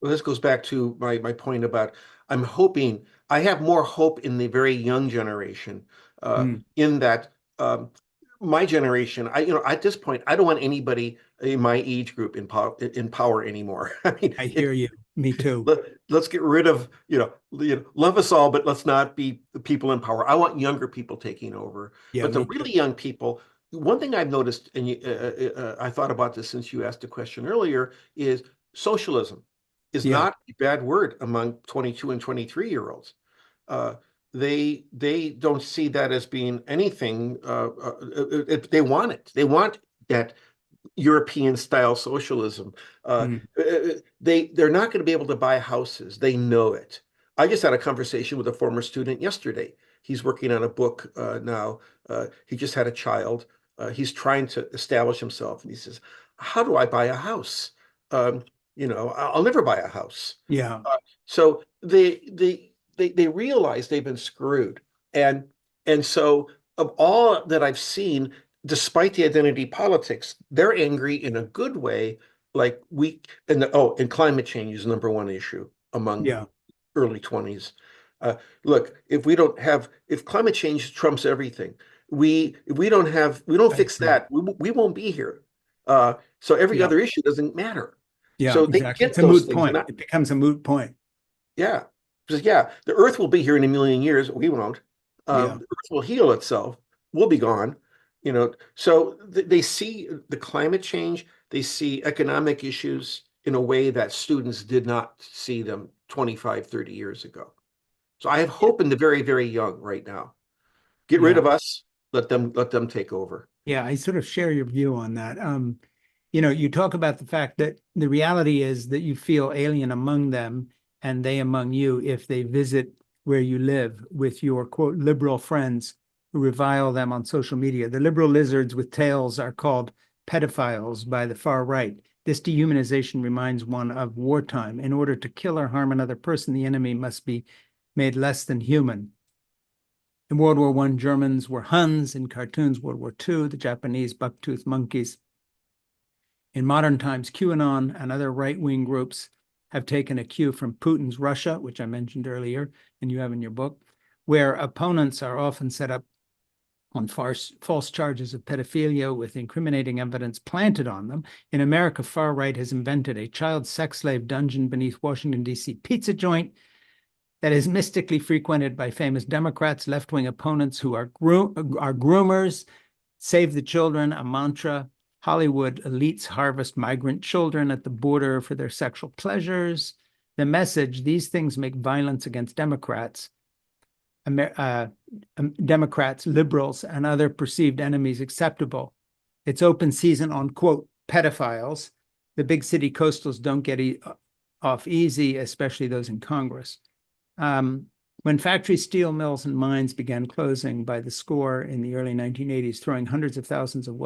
Well, this goes back to my point about I have more hope in the very young generation, in that my generation, at this point, I don't want anybody in my age group in power anymore. I mean, I hear you. Me too. let's get rid of, love us all, but let's not be the people in power. I want younger people taking over. Yeah, But the me too. really young people, one thing I've noticed, and I thought about this since you asked a question earlier, is socialism is Yeah, not a bad word among 22 and 23-year-olds. Uh, they don't see that as being anything. They want it. They want that European style socialism. mm, They're not going to be able to buy houses. They know it. I just had a conversation with a former student yesterday. He's working on a book now. He just had a child. He's trying to establish himself, and he says, "How do I buy a house? I'll never buy a house." yeah, So they realize they've been screwed, and so of all that I've seen, despite the identity politics, they're angry in a good way. Like and climate change is number one issue among yeah. early 20s. Look, if climate change trumps everything, if we don't I fix agree. that, we won't be here. So every Yeah, other issue doesn't matter. yeah, So they exactly. It's get a those moot things, and point. It becomes a moot point. yeah. Because yeah, the Earth will be here in a million years. We won't. Yeah. The Earth will heal itself. We'll be gone. So they see the climate change. They see economic issues in a way that students did not see them 25, 30 years ago. So I have hope in the very, very young right now. Get rid Yeah. of us. Let them take over. Yeah, I sort of share your view on that. You talk about the fact that the reality is that you feel alien among them and they among you if they visit where you live with your quote liberal friends who revile them on social media. The liberal lizards with tails are called pedophiles by the far right. This dehumanization reminds one of wartime. In order to kill or harm another person, the enemy must be made less than human. In World War I, Germans were Huns. In cartoons, World War II, the Japanese buck-toothed monkeys. In modern times, QAnon and other right-wing groups have taken a cue from Putin's Russia, which I mentioned earlier, and you have in your book, where opponents are often set up on false charges of pedophilia with incriminating evidence planted on them. In America, far right has invented a child sex slave dungeon beneath Washington, D.C. pizza joint that is mystically frequented by famous Democrats, left-wing opponents who are groomers, save the children, a mantra. Hollywood elites harvest migrant children at the border for their sexual pleasures. The message, these things make violence against Democrats, liberals, and other perceived enemies acceptable. It's open season on, quote, pedophiles. The big city coastals don't get off easy, especially those in Congress. When factories, steel mills, and mines began closing by the score in the early 1980s, throwing hundreds of thousands of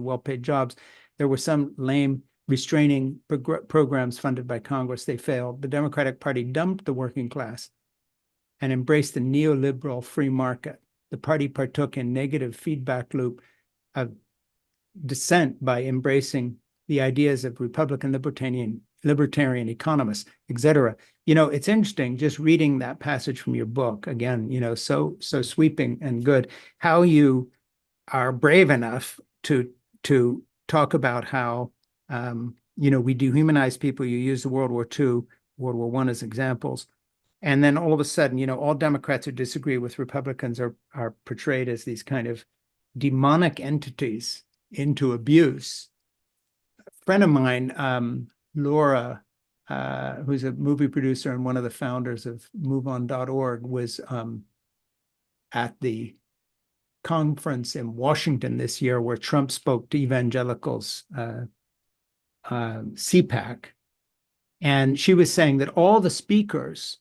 well-paid jobs, there were some lame restraining programs funded by Congress. They failed. The Democratic Party dumped the working class and embraced the neoliberal free market. The party partook in negative feedback loop of dissent by embracing the ideas of Republican libertarian economists, etc. It's interesting just reading that passage from your book again, so sweeping and good, how you are brave enough to talk about how we dehumanize people. You use the World War II, World War I as examples. And then all of a sudden, all Democrats who disagree with Republicans are portrayed as these kind of demonic entities into abuse friend of mine, Laura, who's a movie producer and one of the founders of MoveOn.org, was at the conference in Washington this year where Trump spoke to evangelicals, CPAC. And she was saying that all the speakers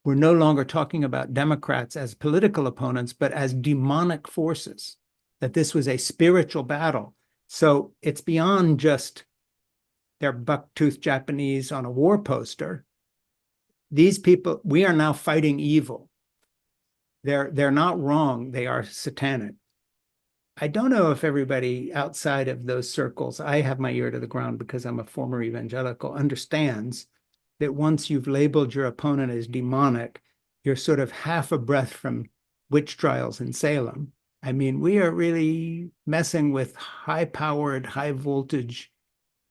were no longer talking about Democrats as political opponents, but as demonic forces, that this was a spiritual battle. So it's beyond just they're buck-toothed Japanese on a war poster. These people, we are now fighting evil. They're not wrong. They are satanic. I don't know if everybody outside of those circles, I have my ear to the ground because I'm a former evangelical, understands that once you've labeled your opponent as demonic, you're sort of half a breath from witch trials in Salem. I mean, we are really messing with high-powered, high-voltage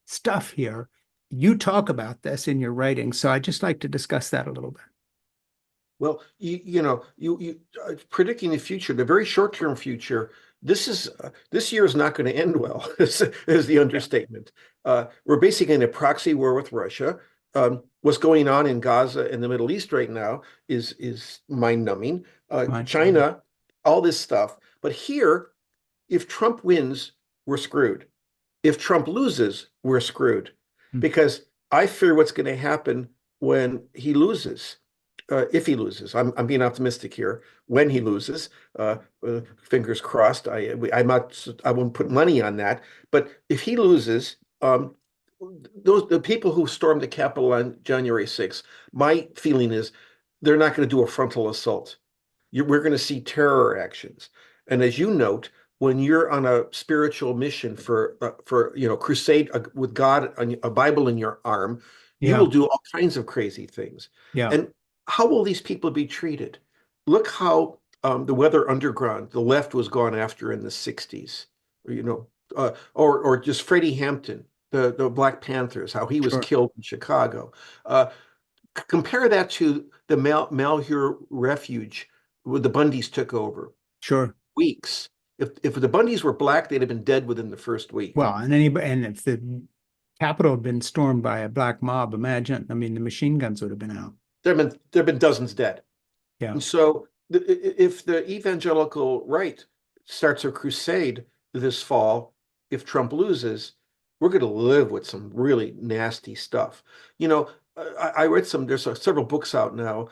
stuff here. You talk about this in your writing, so I'd just like to discuss that a little bit. Well, you predicting the future, the very short-term future. This year is not going to end well, is the understatement. We're basically in a proxy war with Russia. What's going on in Gaza and the Middle East right now is mind-numbing. China, all this stuff. But here, if Trump wins, we're screwed. If Trump loses, we're screwed. Because I fear what's going to happen when he loses. If he loses, I'm being optimistic here. When he loses, fingers crossed. I won't put money on that. But if he loses, the people who stormed the Capitol on January 6th, my feeling is they're not going to do a frontal assault. We're going to see terror actions. And as you note, when you're on a spiritual mission for crusade with God, a Bible in your arm, you will do all kinds of crazy things. Yeah. And how will these people be treated? Look how the Weather Underground, the left was gone after in the 60s, or just Freddie Hampton, the Black Panthers, how he was killed in Chicago. Compare that to the Malheur Refuge where the Bundys took over. Sure. Weeks. If the Bundys were black, they'd have been dead within the first week. Well, and if the Capitol had been stormed by a black mob, imagine, I mean, the machine guns would have been out. There've been dozens dead. Yeah. And so if the evangelical right starts a crusade this fall, if Trump loses, we're going to live with some really nasty stuff. I read there's several books out now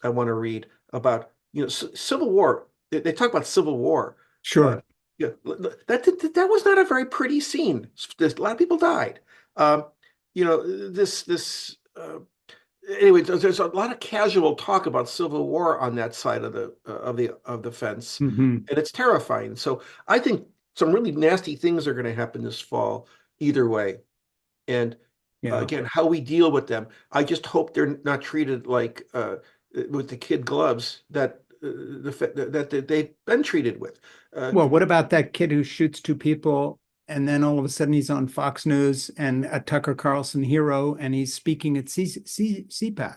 I want to read about, Civil War. They talk about Civil War. Sure. Yeah, that was not a very pretty scene. A lot of people died. Anyway, there's a lot of casual talk about Civil War on that side of the fence, and it's terrifying. So I think some really nasty things are going to happen this fall, either way. And again, how we deal with them, I just hope they're not treated like with the kid gloves that they've been treated with. Well, what about that kid who shoots two people and then all of a sudden he's on Fox News and a Tucker Carlson hero and he's speaking at CPAC?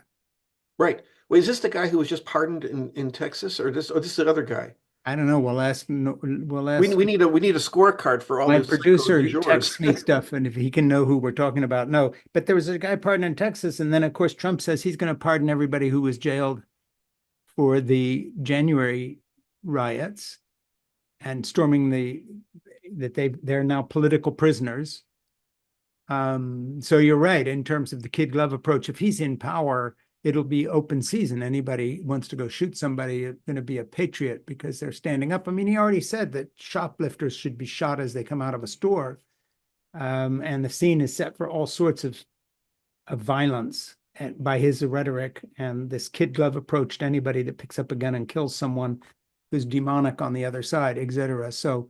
Right. Well, is this the guy who was just pardoned in Texas, or this is another guy? I don't know. We'll ask. We need a scorecard for all my this. producer texts me stuff, and if he can know who we're talking about, no. But there was a guy pardoned in Texas, and then of course Trump says he's going to pardon everybody who was jailed for the January riots and storming they're now political prisoners. So you're right in terms of the kid glove approach. If he's in power, it'll be open season. Anybody wants to go shoot somebody is going to be a patriot because they're standing up. I mean, he already said that shoplifters should be shot as they come out of a store. And the scene is set for all sorts of violence by his rhetoric and this kid glove approach to anybody that picks up a gun and kills someone who's demonic on the other side, et cetera. So,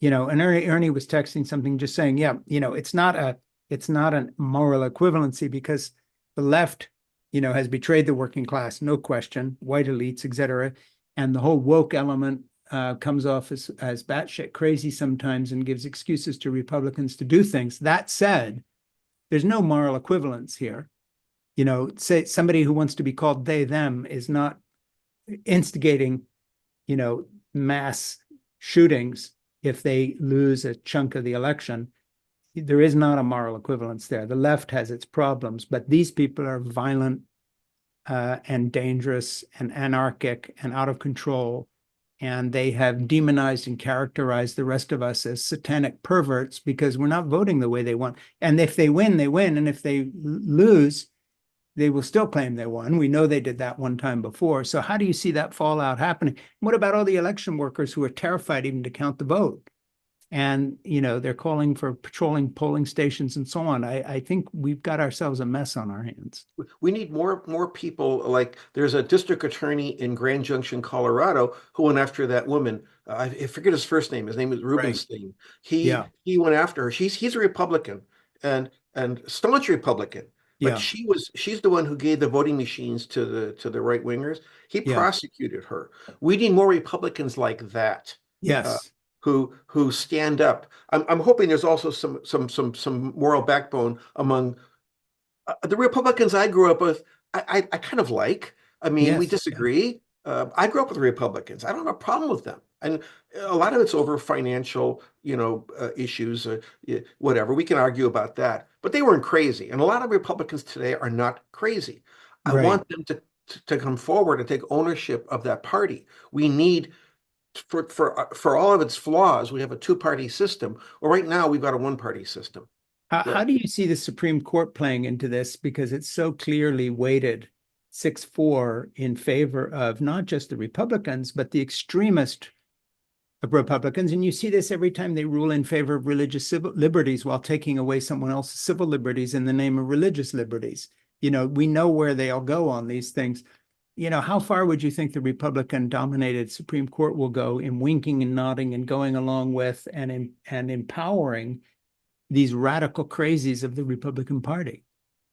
and Ernie was texting something just saying, it's not a moral equivalency because the left, has betrayed the working class, no question, white elites, et cetera. And the whole woke element comes off as batshit crazy sometimes and gives excuses to Republicans to do things. That said, there's no moral equivalence here. Say somebody who wants to be called they, them is not instigating, mass shootings if they lose a chunk of the election. there is not a moral equivalence there. The left has its problems, but these people are violent and dangerous and anarchic and out of control. And they have demonized and characterized the rest of us as satanic perverts because we're not voting the way they want. And if they win, they win. And if they lose, they will still claim they won. We know they did that one time before. So how do you see that fallout happening? What about all the election workers who are terrified even to count the vote? And, they're calling for patrolling polling stations and so on. I think we've got ourselves a mess on our hands. We need more people. Like there's a district attorney in Grand Junction, Colorado, who went after that woman. I forget his first name. His name is Right. Rubenstein. He Yeah. he went after her. He's a Republican and staunch Republican, but Yeah. she's the one who gave the voting machines to the right wingers. He Yeah. prosecuted her. We need more Republicans like that. Uh, Yes. who stand up. I'm hoping there's also some moral backbone among the Republicans I grew up with. I kind of like. I mean, we Yes. Yeah. disagree. I grew up with Republicans. I don't have a problem with them, and a lot of it's over financial, issues, whatever. We can argue about that, but they weren't crazy, and a lot of Republicans today are not crazy. I Right. want them to come forward and take ownership of that party. We need for all of its flaws, we have a two-party system. Well, right now we've got a one-party system. How The, do you see the Supreme Court playing into this? Because it's so clearly weighted 6-4 in favor of not just the Republicans, but the extremist of Republicans. And you see this every time they rule in favor of religious civil liberties while taking away someone else's civil liberties in the name of religious liberties. We know where they'll go on these things. How far would you think the Republican dominated Supreme Court will go in winking and nodding and going along with and empowering these radical crazies of the Republican Party?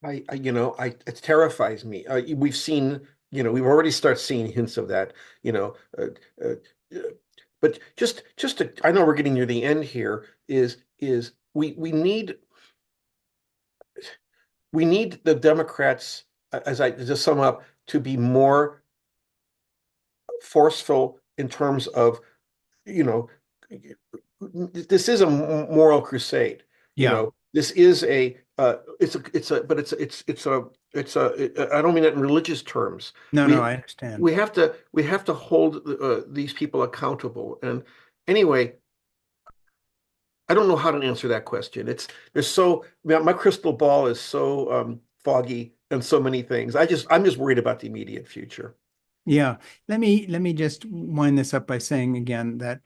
it terrifies me. We've seen, we've already started seeing hints of that, uh, uh, uh, but I know we're getting near the end here, is we need the Democrats, as I just sum up, to be more forceful in terms of, you know, this is a moral crusade. Yeah. This is I don't mean that in religious terms. No, no, We I understand. we have to hold these people accountable. And anyway, I don't know how to answer that question. My crystal ball is so foggy and so many things. I'm just worried about the immediate future. Yeah. Let me just wind this up by saying again that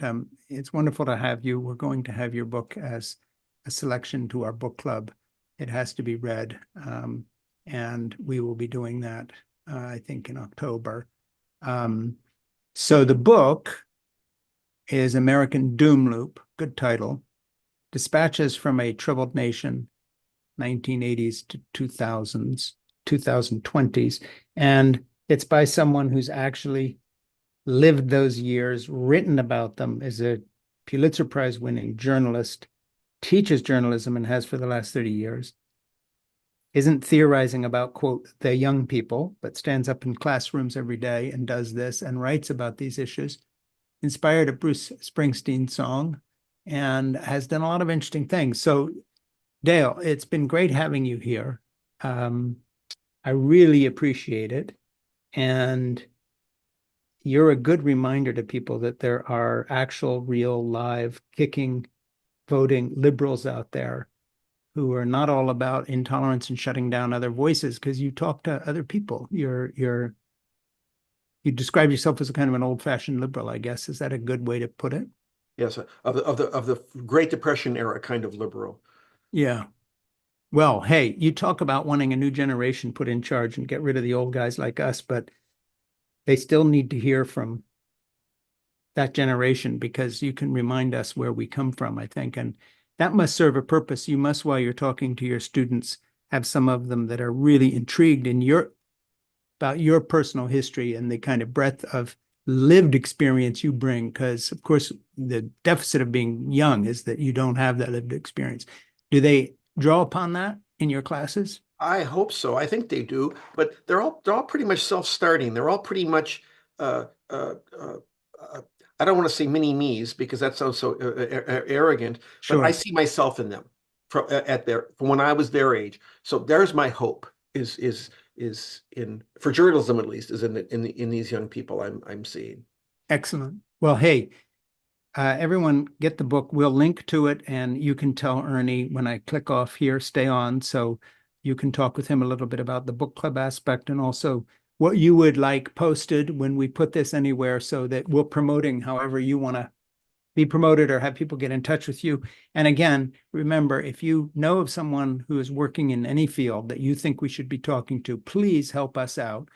it's wonderful to have you. We're going to have your book as a selection to our book club. It has to be read. And we will be doing that, I think, in October. So the book is American Doom Loop, good title, Dispatches from a Troubled Nation, 1980s to 2020s. And it's by someone who's actually lived those years, written about them, as a Pulitzer Prize winning journalist, teaches journalism and has for the last 30 years, isn't theorizing about, quote, the young people, but stands up in classrooms every day and does this and writes about these issues, inspired a Bruce Springsteen song, and has done a lot of interesting things. So, Dale, it's been great having you here. I really appreciate it. And you're a good reminder to people that there are actual, real, live, kicking, voting liberals out there who are not all about intolerance and shutting down other voices because you talk to other people. You describe yourself as a kind of an old-fashioned liberal, I guess. Is that a good way to put it? Yes, of the Great Depression era kind of liberal. Yeah. Well, hey, you talk about wanting a new generation put in charge and get rid of the old guys like us, but they still need to hear from that generation because you can remind us where we come from, I think. And that must serve a purpose. You must, while you're talking to your students, have some of them that are really intrigued about your personal history and the kind of breadth of lived experience you bring. Because, of course, the deficit of being young is that you don't have that lived experience. Do they draw upon that in your classes? I hope so. I think they do, but they're all pretty much self-starting. They're all pretty much uh, uh, uh, uh, I don't want to say mini me's because that sounds so arrogant, but I Sure. see myself in them. from when I was their age. So there's my hope is in, for journalism at least, is in these young people I'm seeing. Excellent. Well, hey, everyone get the book. We'll link to it, and you can tell Ernie when I click off here, stay on, so you can talk with him a little bit about the book club aspect and also what you would like posted when we put this anywhere, so that we're promoting however you want to be promoted or have people get in touch with you. And again, remember, if you know of someone who is working in any field that you think we should be talking to, please help us out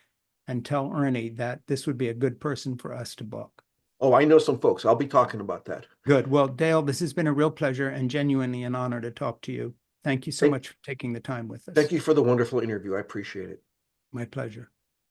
and tell Ernie that this would be a good person for us to book. Oh, I know some folks. I'll be talking about that. Good. Well, Dale, this has been a real pleasure and genuinely an honor to talk to you. Thank you so much for taking the time with us. Thank you for the wonderful interview. I appreciate it. My pleasure.